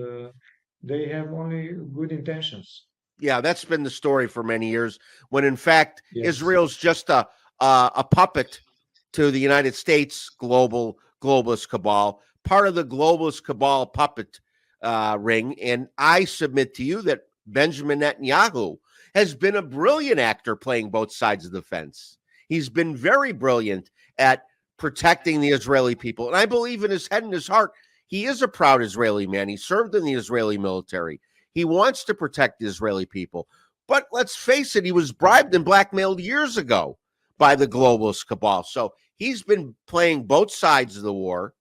they have only good intentions. Yeah, that's been the story for many years, when in fact Yes. Israel's just a puppet to the United States globalist cabal, part of the globalist cabal puppet ring. And I submit to you that Benjamin Netanyahu has been a brilliant actor playing both sides of the fence. He's been very brilliant at protecting the Israeli people. And I believe in his head and his heart, he is a proud Israeli man. He served in the Israeli military. He wants to protect the Israeli people. But let's face it, he was bribed and blackmailed years ago by the globalist cabal. So he's been playing both sides of the war.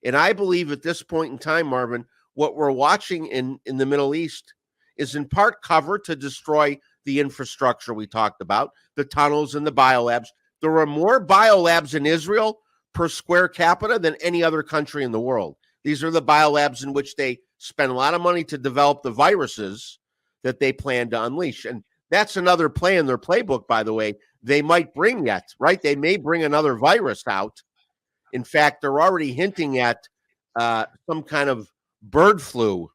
And I believe at this point in time, Marvin, what we're watching in the Middle East is in part cover to destroy the infrastructure we talked about, the tunnels and the biolabs. There are more biolabs in Israel per square capita than any other country in the world. These are the biolabs in which they spend a lot of money to develop the viruses that they plan to unleash. And that's another play in their playbook, by the way. They might bring that, right? They may bring another virus out. In fact, they're already hinting at some kind of bird flu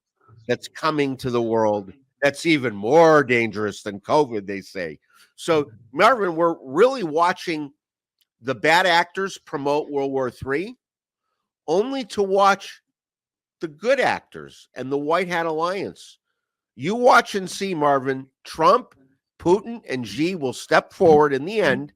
that's coming to the world that's even more dangerous than COVID, they say. So, Marvin, we're really watching the bad actors promote World War III, only to watch the good actors and the White Hat Alliance. You watch and see, Marvin. Trump, Putin, and Xi will step forward in the end.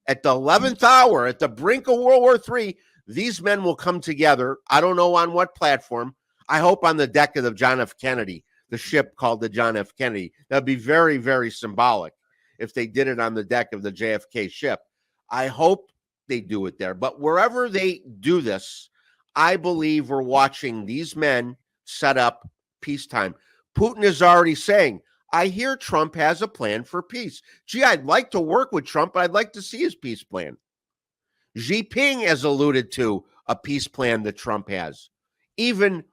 At the 11th hour, at the brink of World War III, these men will come together. I don't know on what platform. I hope on the deck of the John F. Kennedy, the ship called the John F. Kennedy. That'd be very, very symbolic if they did it on the deck of the JFK ship. I hope they do it there. But wherever they do this, I believe we're watching these men set up peacetime. Putin is already saying, I hear Trump has a plan for peace. Gee, I'd like to work with Trump, but I'd like to see his peace plan. Xi Jinping has alluded to a peace plan that Trump has. Even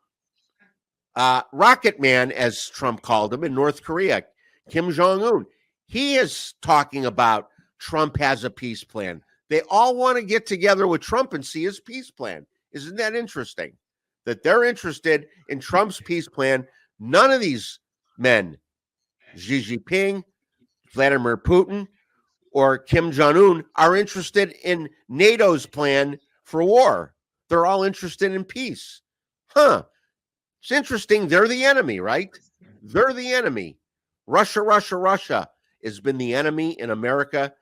Rocket Man, as Trump called him in North Korea, Kim Jong-un, he is talking about Trump has a peace plan. They all want to get together with Trump and see his peace plan. Isn't that interesting? That they're interested in Trump's peace plan. None of these men, Xi Jinping, Vladimir Putin, or Kim Jong-un, are interested in NATO's plan for war. They're all interested in peace. It's interesting. They're the enemy, right? They're the enemy. Russia has been the enemy in America,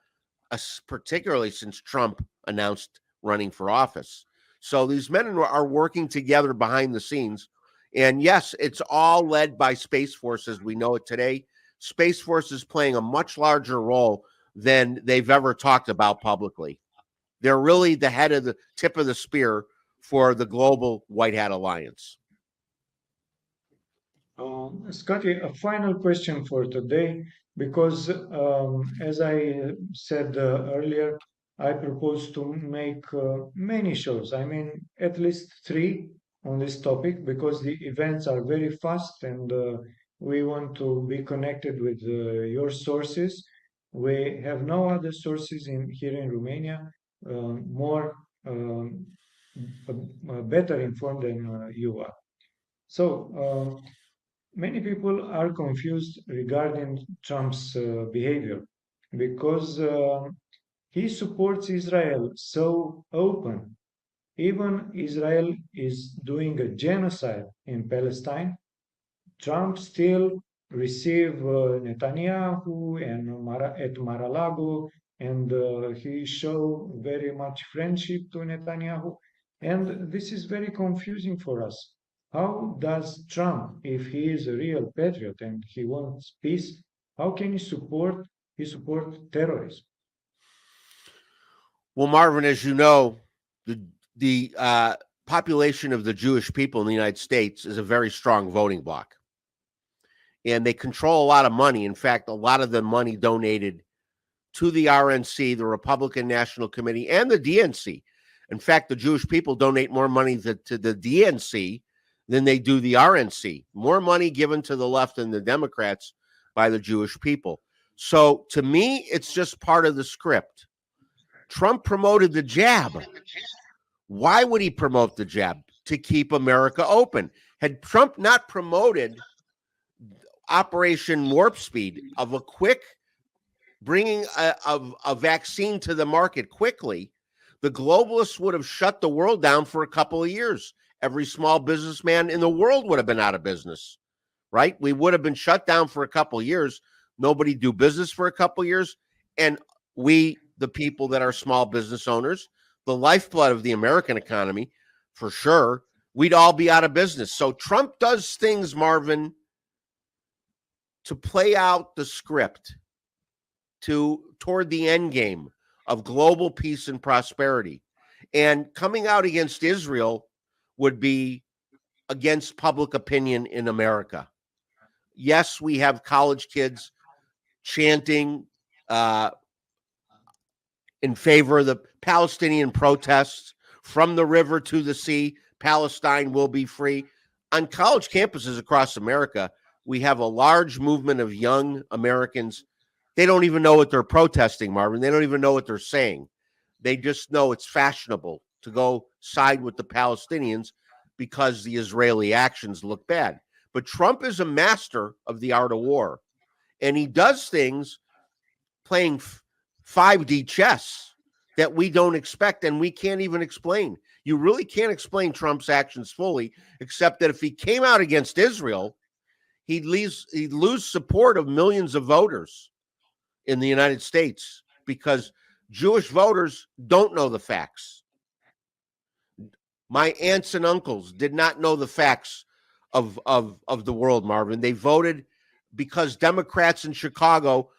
particularly since Trump announced running for office. So these men are working together behind the scenes. And yes, it's all led by Space Force as we know it today. Space Force is playing a much larger role than they've ever talked about publicly. They're really the head of the tip of the spear for the global White Hat Alliance. Scotty, a final question for today, because as I said earlier, I propose to make many shows. I mean, at least 3 on this topic, because the events are very fast, and we want to be connected with your sources. We have no other sources here in Romania more better informed than you are. So many people are confused regarding Trump's behavior because he supports Israel so open. Even Israel is doing a genocide in Palestine. Trump still receive Netanyahu and at Mar-a-Lago, and he show very much friendship to Netanyahu. And this is very confusing for us. How does Trump, if he is a real patriot and he wants peace, how can he support terrorism? Well, Marvin, as you know, the population of the Jewish people in the United States is a very strong voting bloc. And they control a lot of money. In fact, a lot of the money donated to the RNC, the Republican National Committee, and the DNC. In fact, the Jewish people donate more money to the DNC than they do the RNC. More money given to the left and the Democrats by the Jewish people. So to me, it's just part of the script. Trump promoted the jab. Why would he promote the jab? To keep America open. Had Trump not promoted Operation Warp Speed of a quick bringing a vaccine to the market quickly, the globalists would have shut the world down for a couple of years. Every small businessman in the world would have been out of business, right? We would have been shut down for a couple of years. Nobody do business for a couple of years. And we, the people that are small business owners, the lifeblood of the American economy, for sure, we'd all be out of business. So Trump does things, Marvin, to play out the script toward the end game of global peace and prosperity. And coming out against Israel would be against public opinion in America. Yes, we have college kids chanting in favor of the Palestinian protests, from the river to the sea, Palestine will be free. On college campuses across America, we have a large movement of young Americans. They don't even know what they're protesting, Marvin. They don't even know what they're saying. They just know it's fashionable to go side with the Palestinians because the Israeli actions look bad. But Trump is a master of the art of war, and he does things playing 5D chess that we don't expect and we can't even explain. You really can't explain Trump's actions fully, except that if he came out against Israel, he'd lose support of millions of voters in the United States because Jewish voters don't know the facts. My aunts and uncles did not know the facts of the world, Marvin. They voted because Democrats in Chicago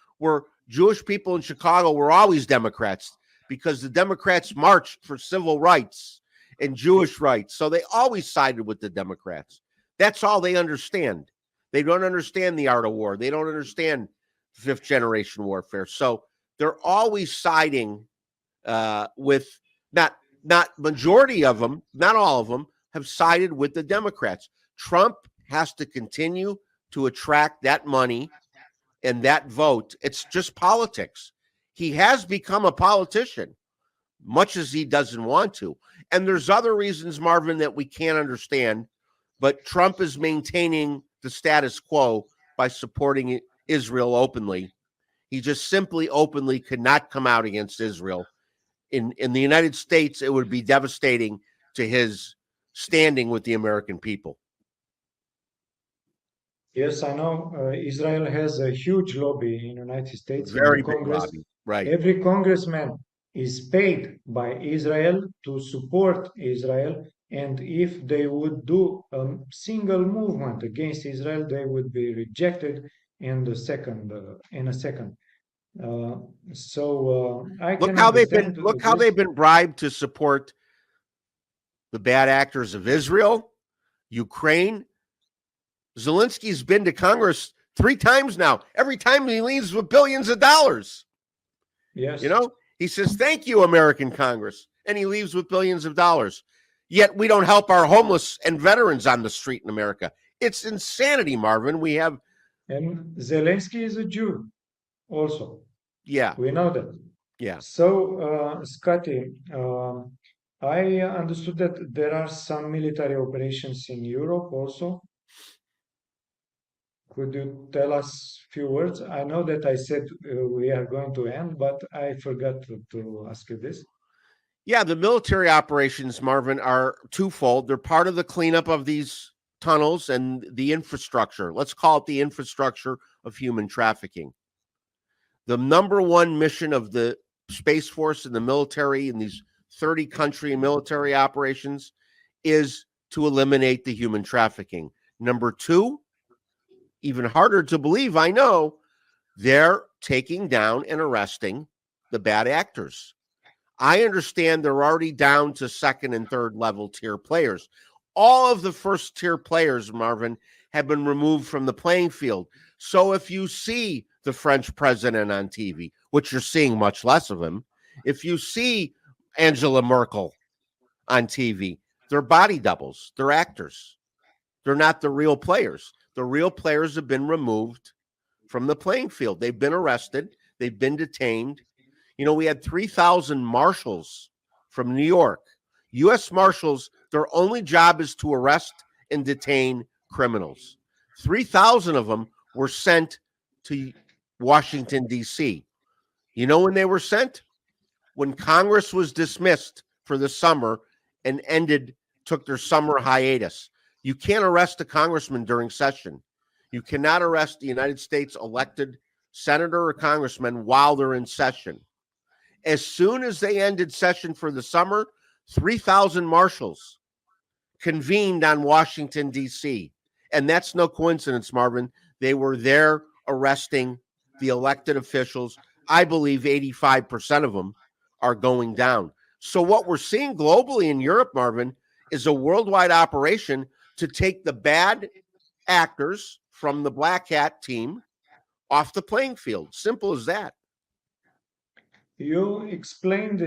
Jewish people in Chicago were always Democrats because the Democrats marched for civil rights and Jewish rights. So they always sided with the Democrats. That's all they understand. They don't understand the art of war. They don't understand fifth generation warfare. So they're always siding with not majority of them, not all of them, have sided with the Democrats. Trump has to continue to attract that money and that vote. It's just politics. He has become a politician, much as he doesn't want to. And there's other reasons, Marvin, that we can't understand, but Trump is maintaining the status quo by supporting Israel openly. He just simply openly could not come out against Israel. In the United States, it would be devastating to his standing with the American people. Yes, I know. Israel has a huge lobby in the United States. Very In the big Congress. lobby, right? Every congressman is paid by Israel to support Israel, and if they would do a single movement against Israel, they would be rejected in a second. I can understand. Look how they've been bribed to support the bad actors of Israel, Ukraine. Zelensky's been to Congress 3 times now. Every time he leaves with billions of dollars. Yes. You know, he says, "Thank you, American Congress," and he leaves with billions of dollars. Yet we don't help our homeless and veterans on the street in America. It's insanity, Marvin. And Zelensky is a Jew also. Yeah. We know that. Yeah. So, Scotty, I understood that there are some military operations in Europe also. Could you tell us a few words? I know that I said we are going to end, but I forgot to ask you this. Yeah, the military operations, Marvin, are twofold. They're part of the cleanup of these tunnels and the infrastructure. Let's call it the infrastructure of human trafficking. The number one mission of the Space Force and the military in these 30-country military operations is to eliminate the human trafficking. Number two, even harder to believe, I know, they're taking down and arresting the bad actors. I understand they're already down to second and third level tier players. All of the first tier players, Marvin, have been removed from the playing field. So if you see the French president on TV, which you're seeing much less of him, if you see Angela Merkel on TV, they're body doubles, they're actors. They're not the real players. The real players have been removed from the playing field. They've been arrested, they've been detained. You know, we had 3,000 marshals from New York. U.S. Marshals, their only job is to arrest and detain criminals. 3,000 of them were sent to Washington, D.C. You know when they were sent? When Congress was dismissed for the summer and took their summer hiatus. You can't arrest a congressman during session. You cannot arrest the United States elected senator or congressman while they're in session. As soon as they ended session for the summer, 3,000 marshals convened on Washington, D.C. And that's no coincidence, Marvin. They were there arresting the elected officials. I believe 85% of them are going down. So what we're seeing globally in Europe, Marvin, is a worldwide operation to take the bad actors from the Black Hat team off the playing field. Simple as that. You explained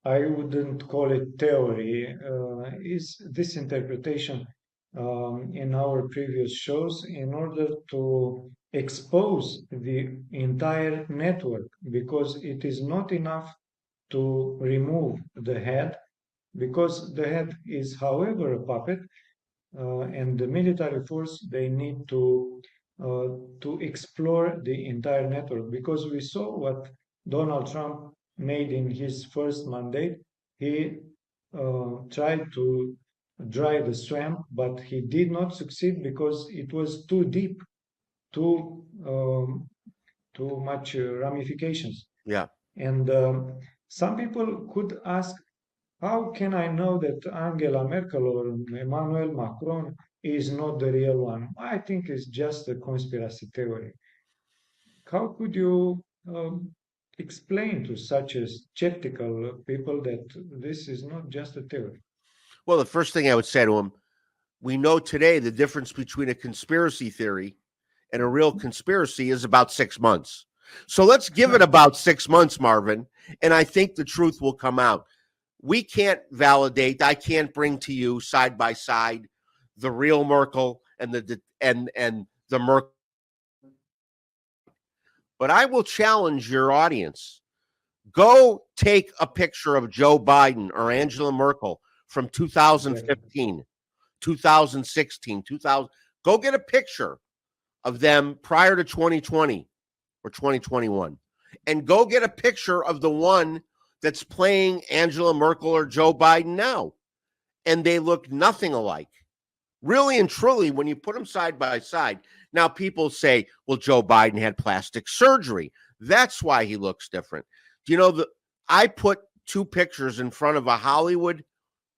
I wouldn't call it theory, is this interpretation in our previous shows in order to expose the entire network, because it is not enough to remove the head, because the head is, however, a puppet, and the military force, they need to explore the entire network, because we saw what Donald Trump made in his first mandate. He tried to dry the swamp, but he did not succeed because it was too deep, too too much ramifications. Yeah. And some people could ask, how can I know that Angela Merkel or Emmanuel Macron is not the real one? I think it's just a conspiracy theory. How could you explain to such a skeptical people that this is not just a theory? Well, the first thing I would say to them, we know today the difference between a conspiracy theory and a real conspiracy is about 6 months. So let's give it about 6 months, Marvin, and I think the truth will come out. We can't validate, I can't bring to you side by side the real Merkel and the Merkel. But I will challenge your audience. Go take a picture of Joe Biden or Angela Merkel from 2015, 2016, 2000. Go get a picture of them prior to 2020 or 2021. And go get a picture of the one that's playing Angela Merkel or Joe Biden now. And they look nothing alike. Really and truly, when you put them side by side. Now, people say, well, Joe Biden had plastic surgery. That's why he looks different. Do you know, I put two pictures in front of a Hollywood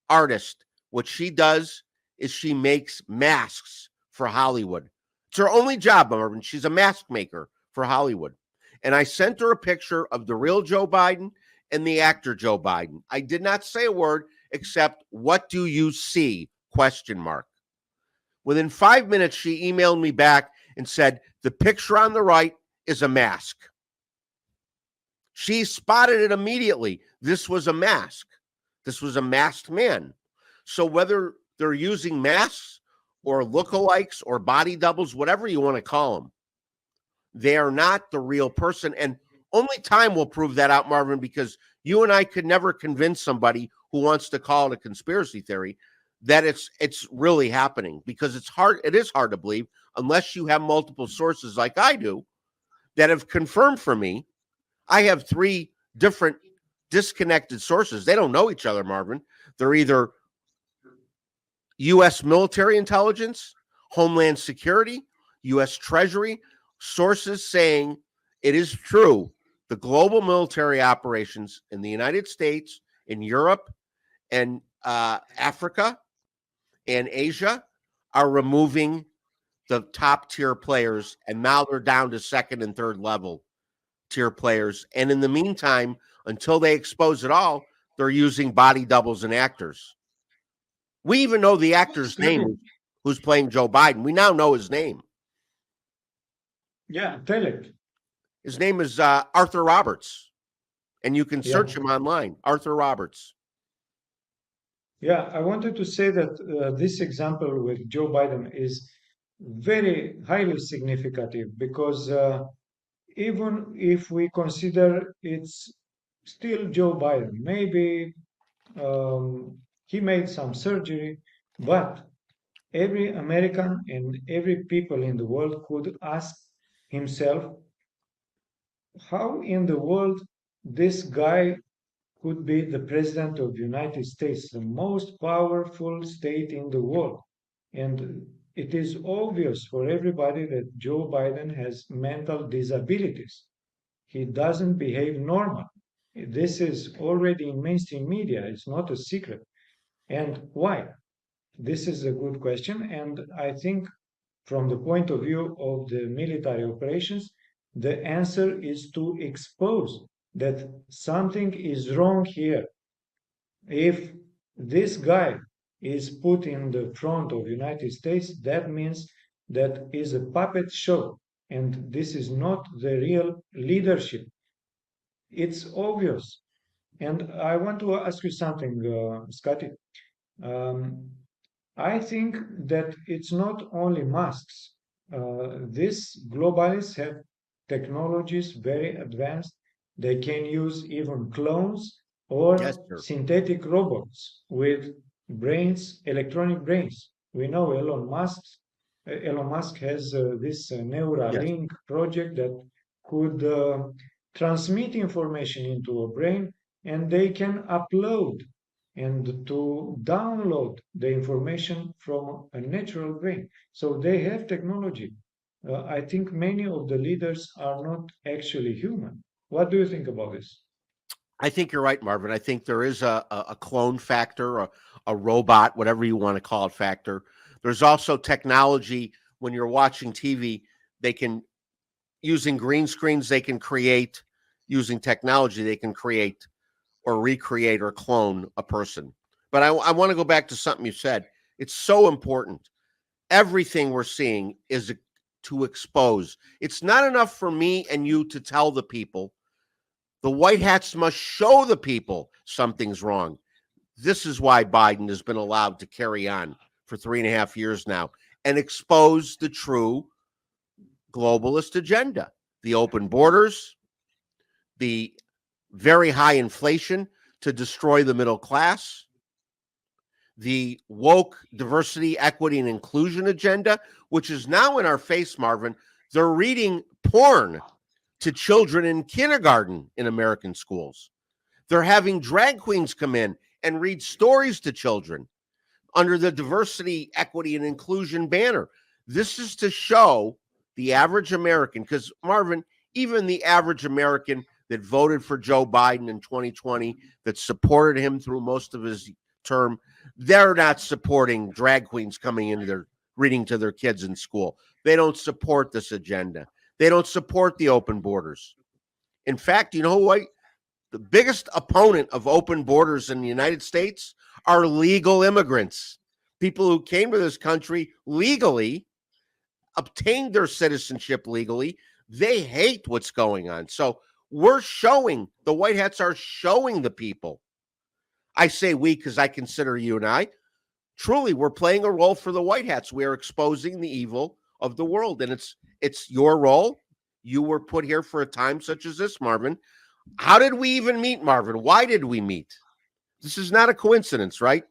artist. What she does is she makes masks for Hollywood. It's her only job, Marvin. She's a mask maker for Hollywood. And I sent her a picture of the real Joe Biden and the actor Joe Biden. I did not say a word except, what do you see? ? Within 5 minutes, she emailed me back and said, the picture on the right is a mask. She spotted it immediately. This was a mask. This was a masked man. So whether they're using masks or lookalikes or body doubles, whatever you want to call them, They are not the real person. And only time will prove that out, Marvin, because you and I could never convince somebody who wants to call it a conspiracy theory that it's really happening, because it is hard to believe unless you have multiple sources like I do that have confirmed for me. I have 3 different disconnected sources. They don't know each other, Marvin. They're either U.S. military intelligence, Homeland Security, U.S. Treasury, sources saying it is true. The global military operations in the United States, in Europe, and Africa, and Asia are removing the top tier players, and now they're down to second and third level tier players. And in the meantime, until they expose it all, they're using body doubles and actors. We even know the actor's name who's playing Joe Biden. We now know his name. Yeah, tell it. His name is Arthur Roberts, and you can search him online, Arthur Roberts. Yeah, I wanted to say that this example with Joe Biden is very highly significant, because even if we consider it's still Joe Biden, maybe he made some surgery, but every American and every people in the world could ask himself, how in the world this guy could be the president of the United States, the most powerful state in the world. And it is obvious for everybody that Joe Biden has mental disabilities. He doesn't behave normal. This is already in mainstream media. It's not a secret. And why? This is a good question. And I think from the point of view of the military operations, the answer is to expose that something is wrong here. If this guy is put in the front of United States, that means that is a puppet show, and this is not the real leadership. It's obvious. And I want to ask you something, Scotty. Um, I think that it's not only masks. These globalists have technologies very advanced. They can use even clones Yes, or sir. synthetic robots with brains, electronic brains. We know Elon Musk has this Neuralink project that could transmit information into a brain, and they can upload and to download the information from a natural brain. So they have technology. I think many of the leaders are not actually human. What do you think about this? I think you're right, Marvin. I think there is a clone factor, a robot, whatever you want to call it, factor. There's also technology. When you're watching TV, they can, using green screens, they can create, using technology, they can create or recreate or clone a person. But I want to go back to something you said. It's so important. Everything we're seeing is to expose. It's not enough for me and you to tell the people. The white hats must show the people something's wrong. This is why Biden has been allowed to carry on for 3.5 years now and expose the true globalist agenda, the open borders, the very high inflation to destroy the middle class, the woke diversity, equity, and inclusion agenda, which is now in our face, Marvin. They're reading porn to children in kindergarten in American schools. They're having drag queens come in and read stories to children under the diversity, equity, and inclusion banner. This is to show the average American, because Marvin, even the average American that voted for Joe Biden in 2020, that supported him through most of his term, they're not supporting drag queens coming into their reading to their kids in school. They don't support this agenda. They don't support the open borders. In fact, you know what? The biggest opponent of open borders in the United States are legal immigrants, people who came to this country legally, obtained their citizenship legally. They hate what's going on. So we're showing, the white hats are showing the people. I say we because I consider you and I, truly, we're playing a role for the white hats. We are exposing the evil of the world, and it's your role, you were put here for a time such as this, Marvin. How did we even meet, Marvin? Why did we meet? This is not a coincidence, right?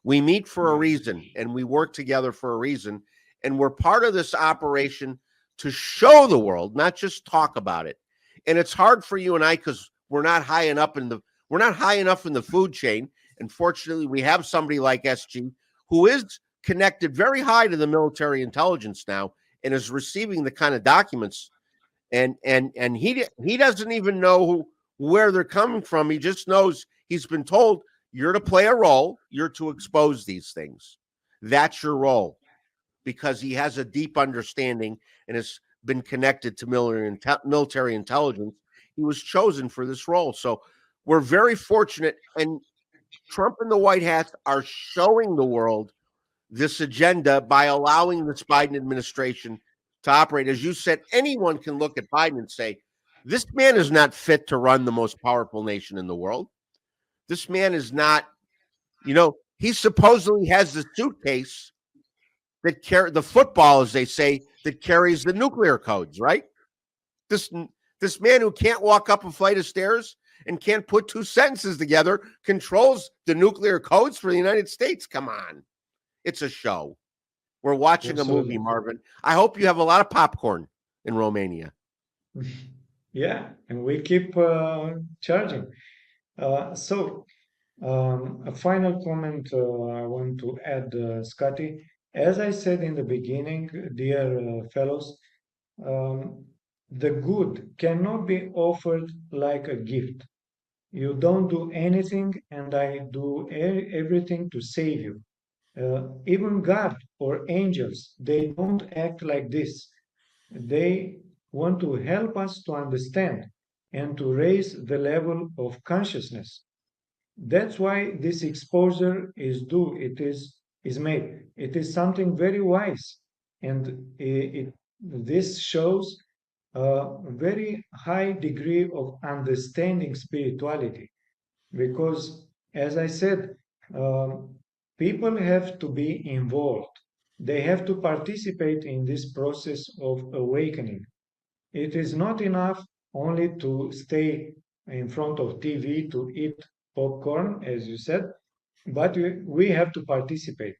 We meet for a reason, and we work together for a reason, and we're part of this operation to show the world, not just talk about it. And it's hard for you and I because we're not high enough in the food chain. And fortunately, we have somebody like SG who is connected very high to the military intelligence now and is receiving the kind of documents. And he doesn't even know where they're coming from. He just knows he's been told, you're to play a role. You're to expose these things. That's your role, because he has a deep understanding and has been connected to military intelligence. He was chosen for this role. So we're very fortunate. And Trump and the White Hats are showing the world this agenda by allowing this Biden administration to operate. As you said, anyone can look at Biden and say, this man is not fit to run the most powerful nation in the world. This man is not, he supposedly has the suitcase that the football, as they say, that carries the nuclear codes, right? This man who can't walk up a flight of stairs and can't put two sentences together controls the nuclear codes for the United States. Come on. It's a show. We're watching a movie, Marvin. I hope you have a lot of popcorn in Romania. Yeah, and we keep charging. So, a final comment I want to add, Scotty. As I said in the beginning, dear fellows, the good cannot be offered like a gift. You don't do anything, and I do everything to save you. Even God or angels, they don't act like this. They want to help us to understand and to raise the level of consciousness. That's why this exposure is made. It is something very wise, and this shows a very high degree of understanding spirituality. Because, as I said, people have to be involved. They have to participate in this process of awakening. It is not enough only to stay in front of TV to eat popcorn, as you said, but we have to participate.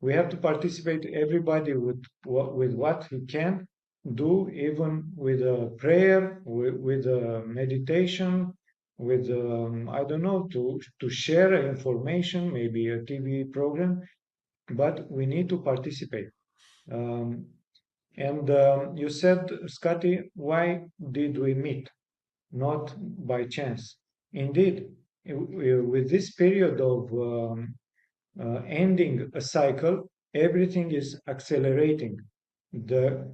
We have to participate, everybody with what he can do, even with a prayer, with a meditation, with I don't know, to share information, maybe a TV program, but we need to participate. Um, and you said, Scotty, why did we meet? Not by chance. Indeed, with this period of ending a cycle, everything is accelerating. The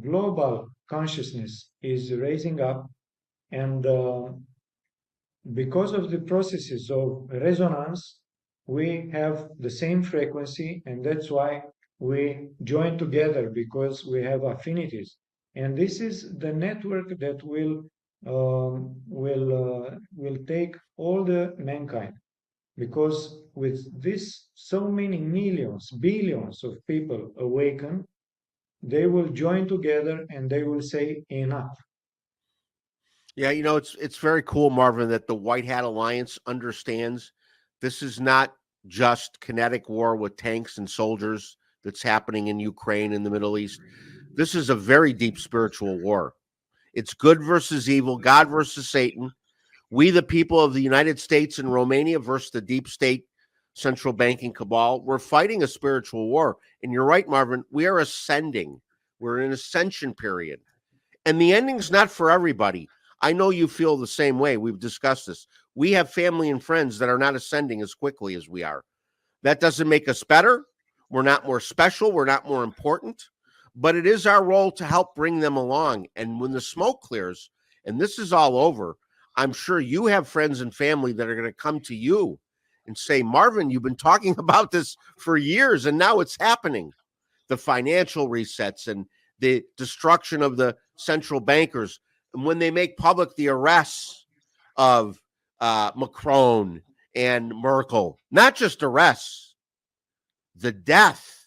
global consciousness is raising up, and because of the processes of resonance, we have the same frequency, and that's why we join together, because we have affinities. And this is the network that will take all the mankind, because with this so many millions, billions of people awaken, they will join together and they will say enough. Yeah, it's very cool, Marvin, that the White Hat Alliance understands this is not just kinetic war with tanks and soldiers that's happening in Ukraine and the Middle East. This is a very deep spiritual war. It's good versus evil, God versus Satan. We, the people of the United States and Romania, versus the deep state central banking cabal. We're fighting a spiritual war. And you're right, Marvin, we are ascending. We're in an ascension period. And the ending's not for everybody. I know you feel the same way. We've discussed this. We have family and friends that are not ascending as quickly as we are. That doesn't make us better. We're not more special. We're not more important. But it is our role to help bring them along. And when the smoke clears, and this is all over, I'm sure you have friends and family that are going to come to you and say, Marvin, you've been talking about this for years, and now it's happening. The financial resets and the destruction of the central bankers. And when they make public the arrests of Macron and Merkel, not just arrests, the death.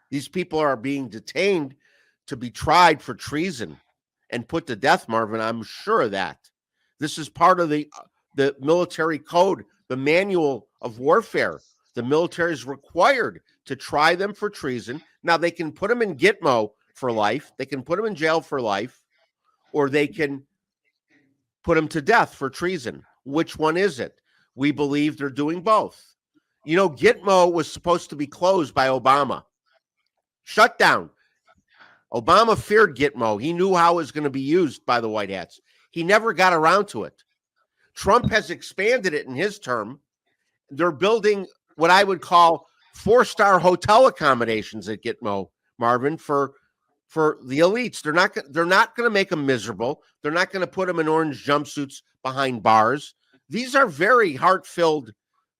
These people are being detained to be tried for treason and put to death, Marvin. I'm sure of that. This is part of the military code, the manual of warfare. The military is required to try them for treason. Now, they can put them in Gitmo for life. They can put them in jail for life, or they can put them to death for treason. Which one is it? We believe they're doing both. You know, Gitmo was supposed to be closed by Obama. Shut down. Obama feared Gitmo. He knew how it was going to be used by the White Hats. He never got around to it. Trump has expanded it in his term. They're building what I would call 4-star hotel accommodations at Gitmo, Marvin, for the elites. They're not going to make them miserable. They're not going to put them in orange jumpsuits behind bars. These are very heart-filled,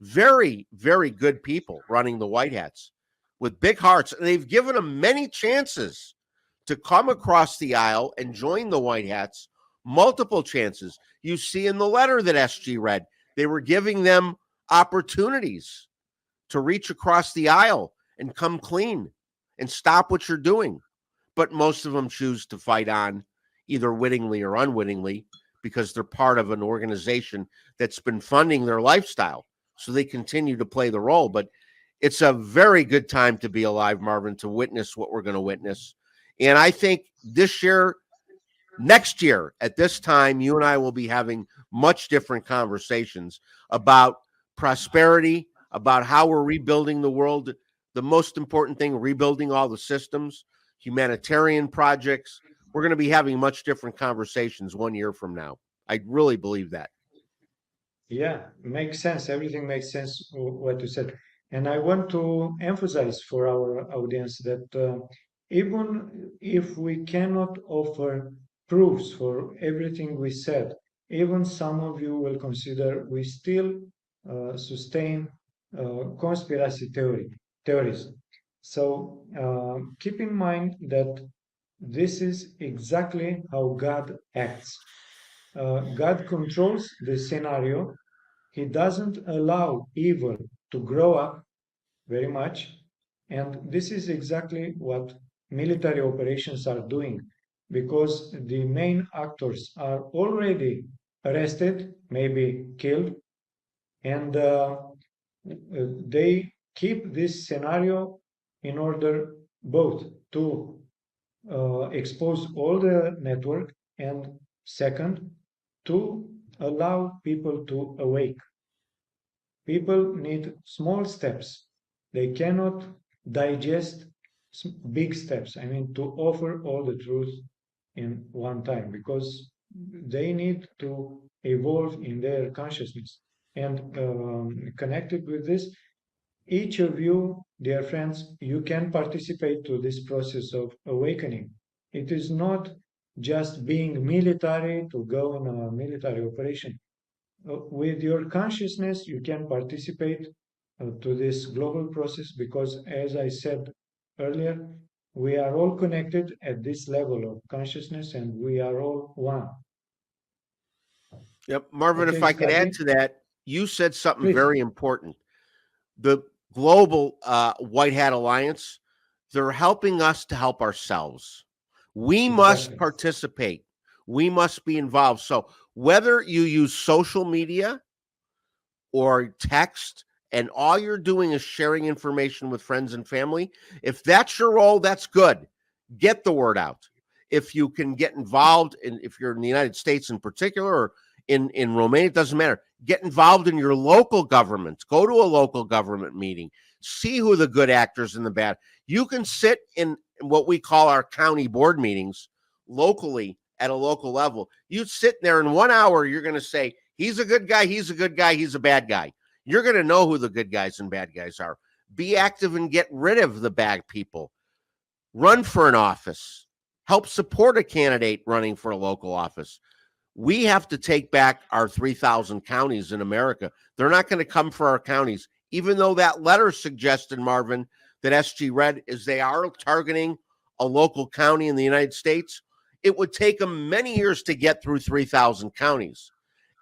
very, very good people running the White Hats with big hearts. And they've given them many chances to come across the aisle and join the White Hats, multiple chances. You see in the letter that SG read, they were giving them opportunities to reach across the aisle and come clean and stop what you're doing. But most of them choose to fight on, either wittingly or unwittingly, because they're part of an organization that's been funding their lifestyle. So they continue to play the role. But it's a very good time to be alive, Marvin, to witness what we're going to witness. And I think this year, next year, at this time, you and I will be having much different conversations about prosperity, about how we're rebuilding the world. The most important thing, rebuilding all the systems, humanitarian projects. We're going to be having much different conversations 1 year from now. I really believe that. Yeah, makes sense. Everything makes sense what you said. And I want to emphasize for our audience that even if we cannot offer proofs for everything we said, even some of you will consider we still sustain conspiracy theories. So keep in mind that this is exactly how God acts. God controls the scenario. He doesn't allow evil to grow up very much. And this is exactly what military operations are doing, because the main actors are already arrested, maybe killed, and they keep this scenario in order both to expose all the network, and second, to allow people to awake. People need small steps. They cannot digest big steps. I mean, to offer all the truth in one time, because they need to evolve in their consciousness. And connected with this, each of you, dear friends, you can participate to this process of awakening. It is not just being military to go on a military operation. With your consciousness, you can participate to this global process, because, as I said earlier, we are all connected at this level of consciousness, and we are all one. Yep, Marvin, Okay, if I could Scotty? add to that, you said something Please. very important. The global White Hat Alliance, they're helping us to help ourselves. We must Exactly. participate. We must be involved. So whether you use social media or text, and all you're doing is sharing information with friends and family, if that's your role, that's good. Get the word out. If you can get involved, if you're in the United States in particular, or in Romania, it doesn't matter. Get involved in your local government. Go to a local government meeting. See who the good actors and the bad. You can sit in what we call our county board meetings locally at a local level. You sit there in 1 hour, you're going to say, he's a good guy, he's a good guy, he's a bad guy. You're going to know who the good guys and bad guys are. Be active and get rid of the bad people. Run for an office. Help support a candidate running for a local office. We have to take back our 3,000 counties in America. They're not going to come for our counties, even though that letter suggested, Marvin, that SG read is they are targeting a local county in the United States. It would take them many years to get through 3,000 counties.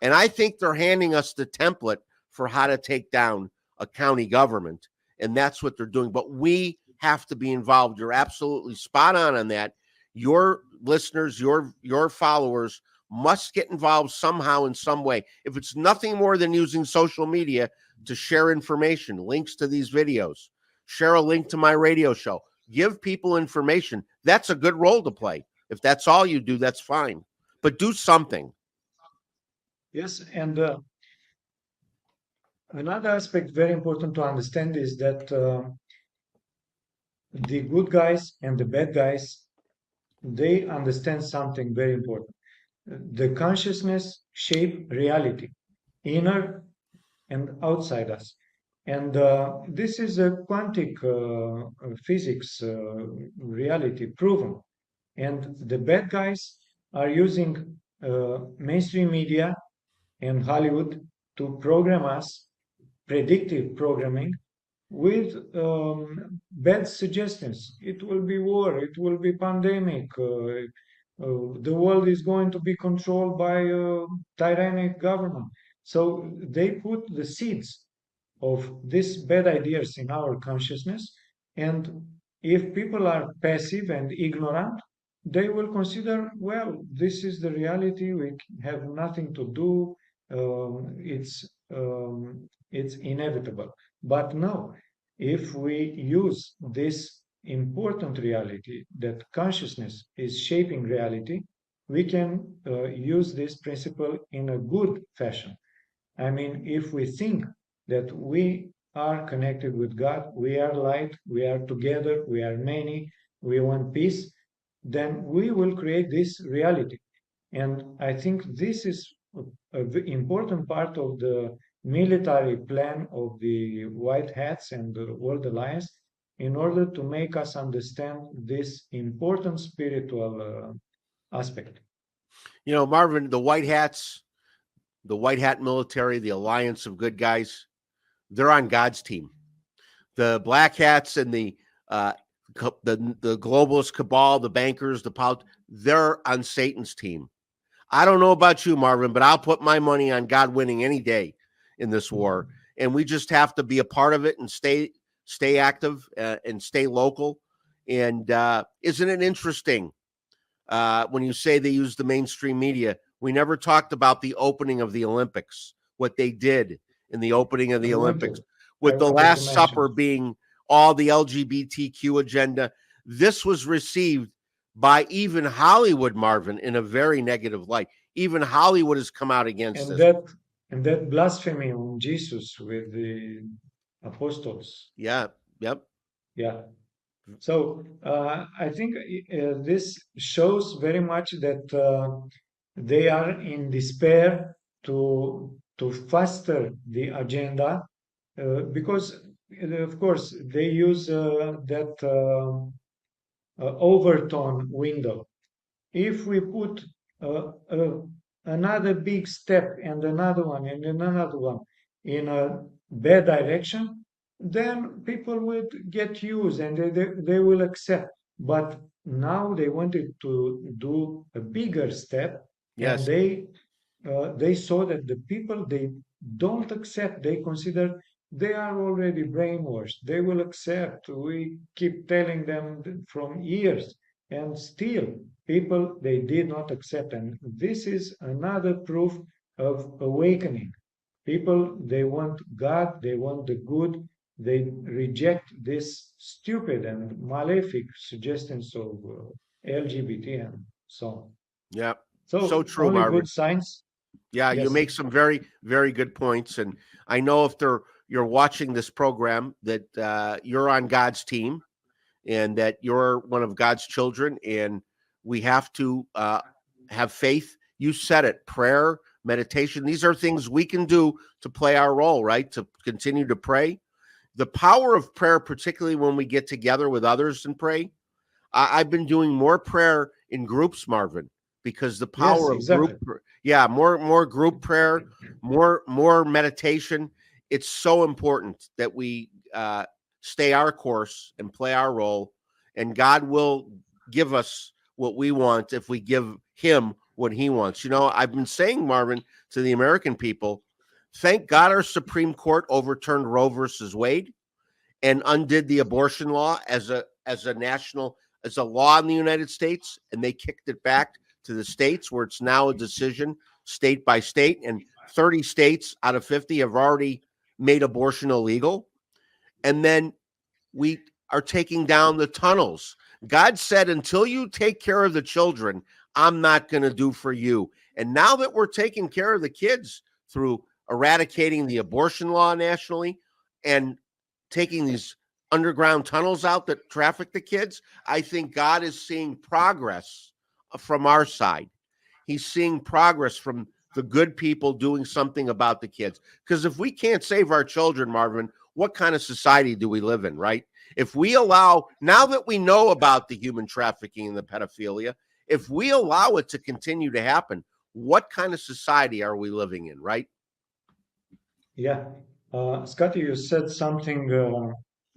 And I think they're handing us the template for how to take down a county government. And that's what they're doing. But we have to be involved. You're absolutely spot on that. Your listeners, your followers must get involved somehow in some way. If it's nothing more than using social media to share information, links to these videos, share a link to my radio show, give people information, that's a good role to play. If that's all you do, that's fine. But do something. Yes, and another aspect very important to understand is that the good guys and the bad guys, they understand something very important. The consciousness shape reality, inner and outside us. And this is a quantic physics reality proven. And the bad guys are using mainstream media and Hollywood to program us, predictive programming, with bad suggestions. It will be war, it will be pandemic, the world is going to be controlled by a tyrannic government. So they put the seeds of these bad ideas in our consciousness, and if people are passive and ignorant, they will consider, well, this is the reality, we have nothing to do, it's inevitable. But no, if we use this important reality that consciousness is shaping reality, we can use this principle in a good fashion. I mean, if we think that we are connected with God, we are light, we are together, we are many, we want peace, then we will create this reality. And I think this is an important part of the military plan of the White Hats and the World Alliance in order to make us understand this important spiritual aspect. You know, Marvin, the White Hats, the White Hat military, the alliance of good guys, they're on God's team. The Black Hats and the globalist cabal, the bankers, they're on Satan's team. I don't know about you, Marvin, but I'll put my money on God winning any day in this war. And we just have to be a part of it and stay active and stay local. And isn't it interesting when you say they use the mainstream media? We never talked about the opening of the Olympics, what they did in the opening of the Olympics, with the Last Supper being all the LGBTQ agenda. This was received by even Hollywood, Marvin, in a very negative light. Even Hollywood has come out against this. And that blasphemy on Jesus with the apostles. Yeah, yep. Yeah. So I think this shows very much that they are in despair to foster the agenda because, of course, they use that overtone window. If we put another big step and another one and another one in a bad direction, then people would get used and they will accept. But now they wanted to do a bigger step, Yes. and they saw that the people, they don't accept. They consider they are already brainwashed. They will accept. We keep telling them from years, and still people, they did not accept. And this is another proof of awakening. People, they want God, they want the good, they reject this stupid and malefic suggestions of LGBT and so on. Yeah. So true, only Marvin. good signs. Yeah, you Yes. make some very, very good points. And I know if you're watching this program that you're on God's team and that you're one of God's children, and we have to have faith. You said it, prayer, meditation. These are things we can do to play our role, right? To continue to pray. The power of prayer, particularly when we get together with others and pray. I've been doing more prayer in groups, Marvin, because the power Yes, of exactly. more group prayer, more meditation. It's so important that we stay our course and play our role, and God will give us what we want if we give him what he wants. You know, I've been saying, Marvin, to the American people, thank God our Supreme Court overturned Roe versus Wade and undid the abortion law as a national as a law in the United States, and they kicked it back to the states where it's now a decision state by state, and 30 states out of 50 have already made abortion illegal. And then we are taking down the tunnels. God said, until you take care of the children, I'm not going to do for you. And now that we're taking care of the kids through eradicating the abortion law nationally and taking these underground tunnels out that traffic the kids, I think God is seeing progress from our side. He's seeing progress from the good people doing something about the kids. Because if we can't save our children, Marvin, what kind of society do we live in, right? If we allow, now that we know about the human trafficking and the pedophilia, if we allow it to continue to happen, what kind of society are we living in, right? Yeah. Scotty, you said something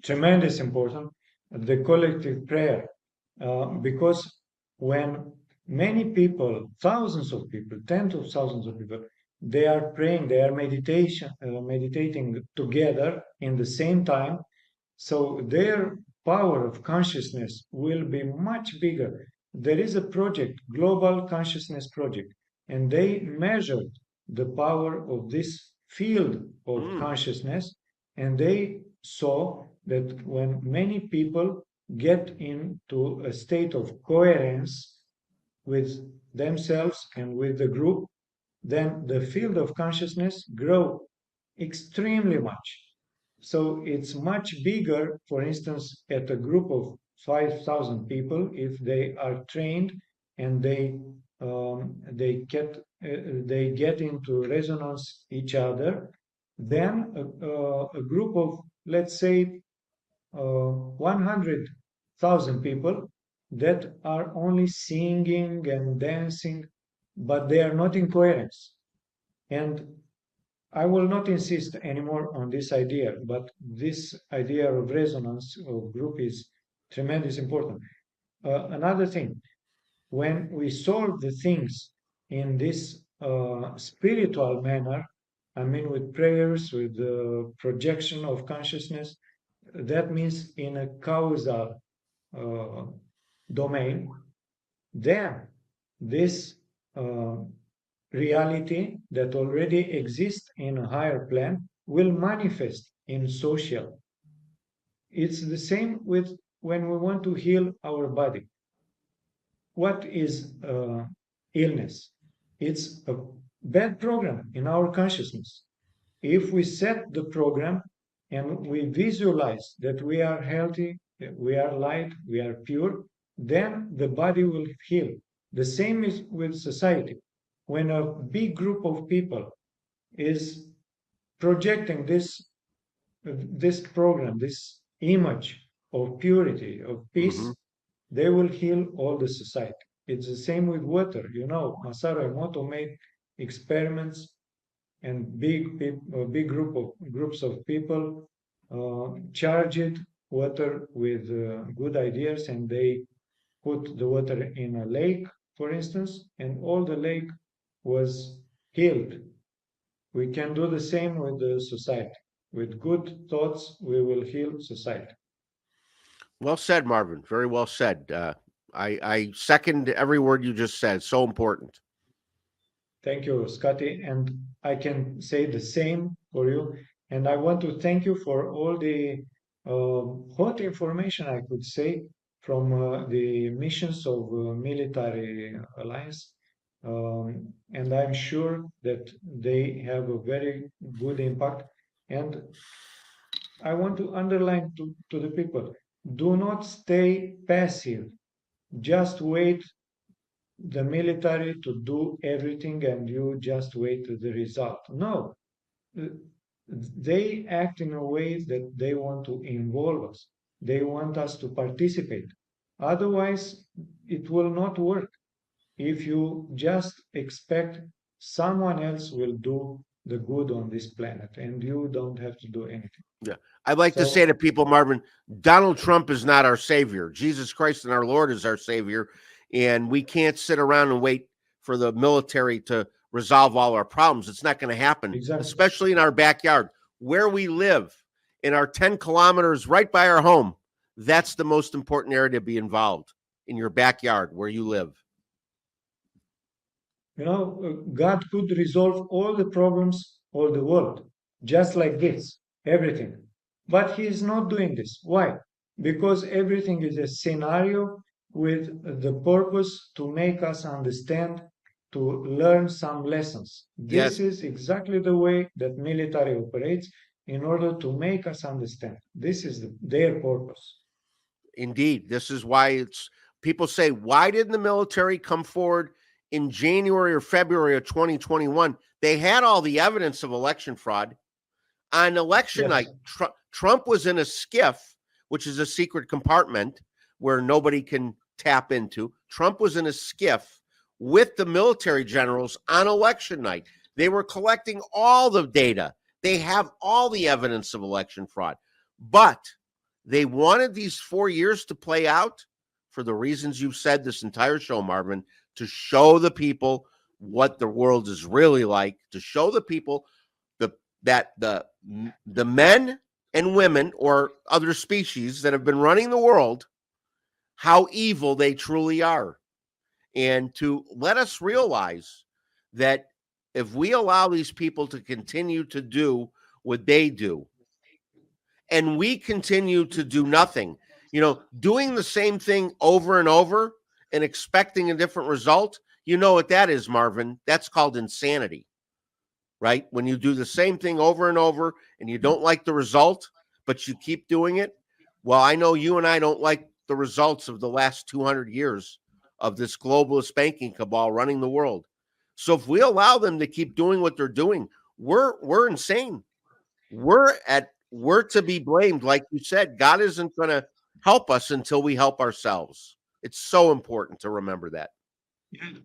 tremendous important, the collective prayer. Because when many people, thousands of people, tens of thousands of people, they are praying, they are meditating together in the same time, so their power of consciousness will be much bigger. There is a project, Global Consciousness Project, and they measured the power of this field of consciousness, and they saw that when many people get into a state of coherence with themselves and with the group, then the field of consciousness grow extremely much. So it's much bigger, for instance, at a group of 5,000 people, if they are trained and they get into resonance each other, then a group of, let's say, 100,000 people that are only singing and dancing, but they are not in coherence. And I will not insist anymore on this idea, but this idea of resonance of group is tremendously important. Another thing, when we solve the things in this spiritual manner, I mean with prayers, with the projection of consciousness, that means in a causal domain, then this reality that already exists in a higher plan will manifest in social. It's the same with when we want to heal our body. What is illness? It's a bad program in our consciousness. If we set the program and we visualize that we are healthy, we are light, we are pure, then the body will heal. The same is with society. When a big group of people is projecting this program, this image of purity, of peace, they will heal all the society. It's the same with water. You know, Masaru Emoto made experiments, and big groups of people charged water with good ideas, and they put the water in a lake, for instance, and all the lake was healed. We can do the same with the society. With good thoughts, we will heal society. Well said, Marvin. Very well said. I second every word you just said. So important. Thank you, Scotty. And I can say the same for you. And I want to thank you for all the hot information, I could say, from the missions of military alliance. And I'm sure that they have a very good impact. And I want to underline to the people, do not stay passive. Just wait the military to do everything and you just wait the result. No, they act in a way that they want to involve us. They want us to participate. Otherwise, it will not work. If you just expect someone else will do the good on this planet and you don't have to do anything. Yeah. I'd like to say to people, Marvin, Donald Trump is not our savior. Jesus Christ and our Lord is our savior. And we can't sit around and wait for the military to resolve all our problems. It's not going to happen, especially in our backyard where we live, in our 10 kilometers right by our home. that's the most important area to be involved, in your backyard where you live. You know, God could resolve all the problems of the world just like this, everything. But He is not doing this. Why? Because everything is a scenario with the purpose to make us understand, to learn some lessons. This Yes. is exactly the way that military operates in order to make us understand. This is their purpose. Indeed. This is why people say, why didn't the military come forward in January or February of 2021? They had all the evidence of election fraud. On election night, Trump was in a skiff, which is a secret compartment where nobody can tap into. Trump was in a skiff with the military generals on election night. They were collecting all the data. They have all the evidence of election fraud. But they wanted these 4 years to play out for the reasons you've said this entire show, Marvin, to show the people what the world is really like, to show the people that the men and women or other species that have been running the world, how evil they truly are. And to let us realize that if we allow these people to continue to do what they do, and we continue to do nothing, doing the same thing over and over and expecting a different result, you know what that is, Marvin? That's called insanity, right? When you do the same thing over and over and you don't like the result, but you keep doing it. Well, I know you and I don't like the results of the last 200 years of this globalist banking cabal running the world. So if we allow them to keep doing what they're doing, we're insane. We're to be blamed. Like you said, God isn't going to help us until we help ourselves. It's so important to remember that.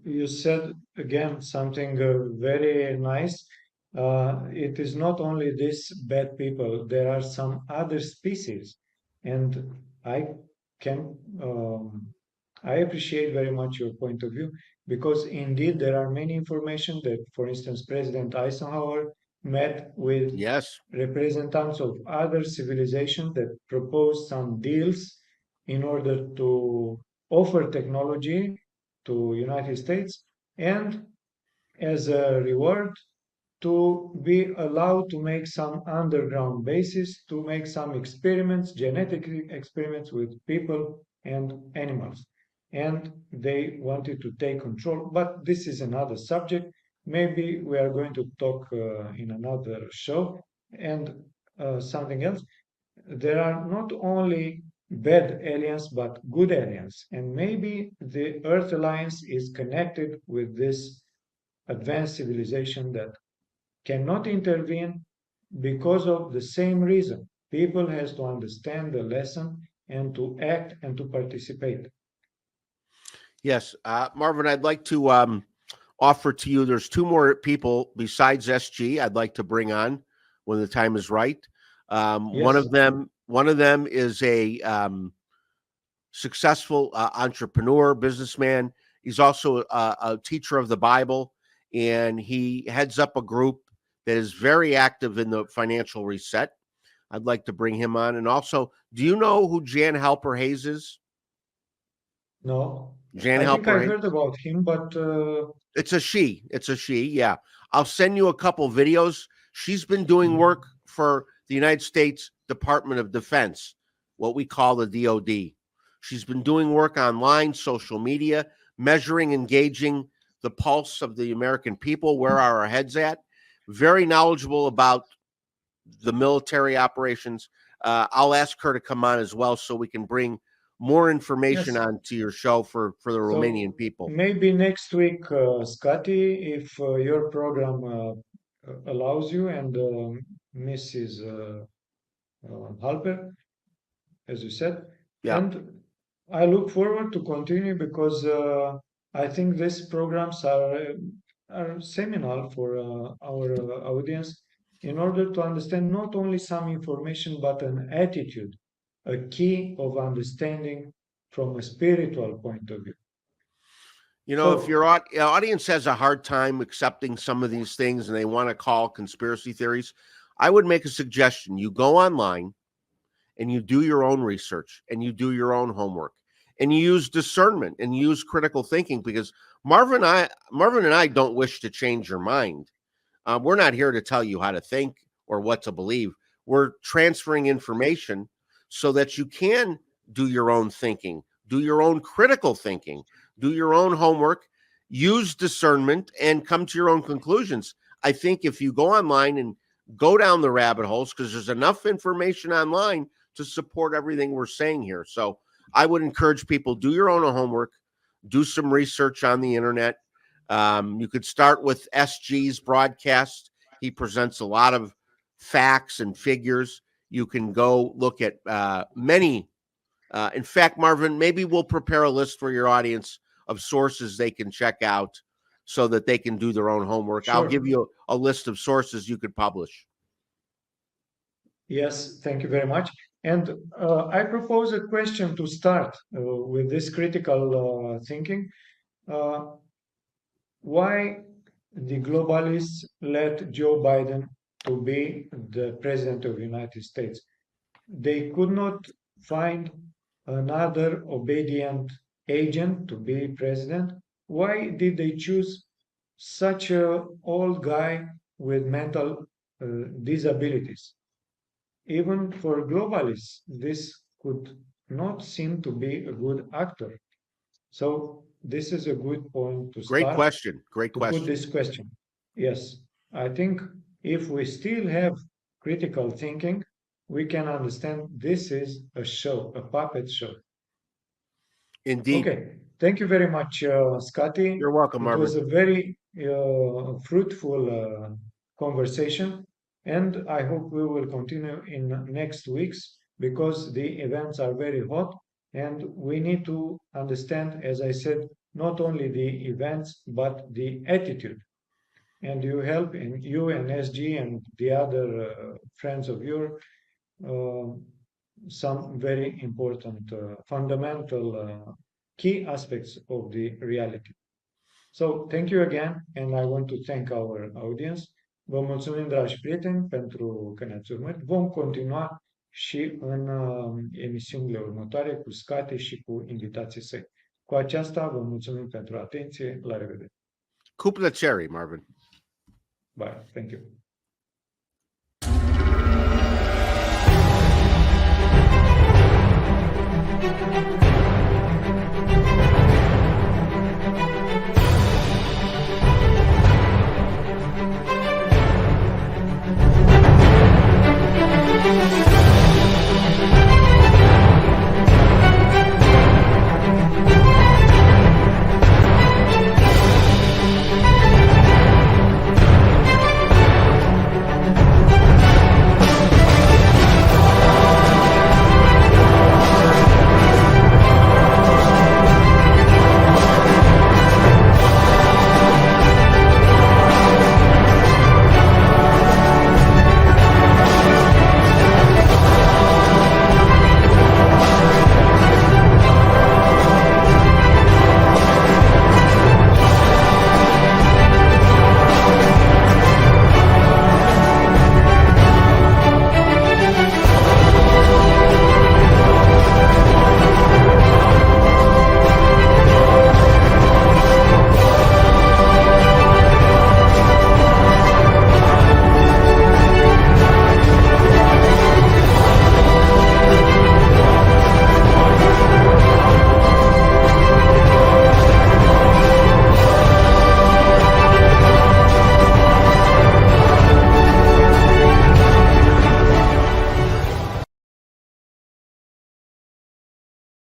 You said again something very nice. It is not only these bad people, there are some other species. And I can, I appreciate very much your point of view because indeed there are many information that, for instance, President Eisenhower met with representatives of other civilizations that proposed some deals in order to offer technology to United States and as a reward to be allowed to make some underground bases, to make some experiments, genetic experiments with people and animals. And they wanted to take control, but this is another subject. Maybe we are going to talk in another show and something else. There are not only bad aliens, but good aliens. And maybe the Earth Alliance is connected with this advanced civilization that cannot intervene because of the same reason. People has to understand the lesson and to act and to participate. Yes. Marvin, I'd like to offer to you, there's two more people besides SG I'd like to bring on when the time is right. One of them is a successful entrepreneur, businessman. He's also a teacher of the Bible, and he heads up a group that is very active in the financial reset. I'd like to bring him on. And also, do you know who Jan Halper Hayes is? No. Jan I Halper think I Hayes? heard about him, but It's a she. Yeah. I'll send you a couple videos. She's been doing work for the United States Department of Defense, what we call the DOD. She's been doing work online, social media, measuring, engaging the pulse of the American people. Where are our heads at? Very knowledgeable about the military operations. I'll ask her to come on as well so we can bring more information onto your show for the Romanian people. Maybe next week, Scotty, if your program allows you and Mrs. Halper, as you said. Yeah. And I look forward to continue because I think these programs are seminal for our audience in order to understand not only some information but an attitude, a key of understanding from a spiritual point of view. If your audience has a hard time accepting some of these things and they want to call conspiracy theories, I would make a suggestion. You go online and you do your own research and you do your own homework and you use discernment and use critical thinking, because Marvin and I don't wish to change your mind. We're not here to tell you how to think or what to believe. We're transferring information so that you can do your own thinking, do your own critical thinking, do your own homework, use discernment, and come to your own conclusions. I think if you go online and go down the rabbit holes, because there's enough information online to support everything we're saying here. So I would encourage people, do your own homework, do some research on the internet. You could start with SG's broadcast. He presents a lot of facts and figures. You can go look at many. In fact, Marvin, maybe we'll prepare a list for your audience of sources they can check out so that they can do their own homework. Sure. I'll give you a list of sources you could publish. Yes, thank you very much. And I propose a question to start with this critical thinking. Why the globalists let Joe Biden to be the president of the United States? They could not find another obedient agent to be president. Why did they choose such an old guy with mental disabilities? Even for globalists, this could not seem to be a good actor. So this is a good point to start. Great question. Great question. Put this question. Yes, I think if we still have critical thinking, we can understand this is a show, a puppet show. Indeed. Okay, thank you very much, Scotty. You're welcome, Marvin. It was a very fruitful conversation, and I hope we will continue in next weeks, because the events are very hot and we need to understand, as I said, not only the events but the attitude. And you help, and you and SG and the other friends of yours, some very important fundamental key aspects of the reality. So, thank you again, and I want to thank our audience. Vă mulțumim, dragi prieteni, pentru că ne-ați urmărit. Vom continua și în emisiunile următoare cu Scotty și cu invitații săi. Cu aceasta, vă mulțumim pentru atenție. La revedere! Coupe the cherry, Marvin. Bye. Thank you.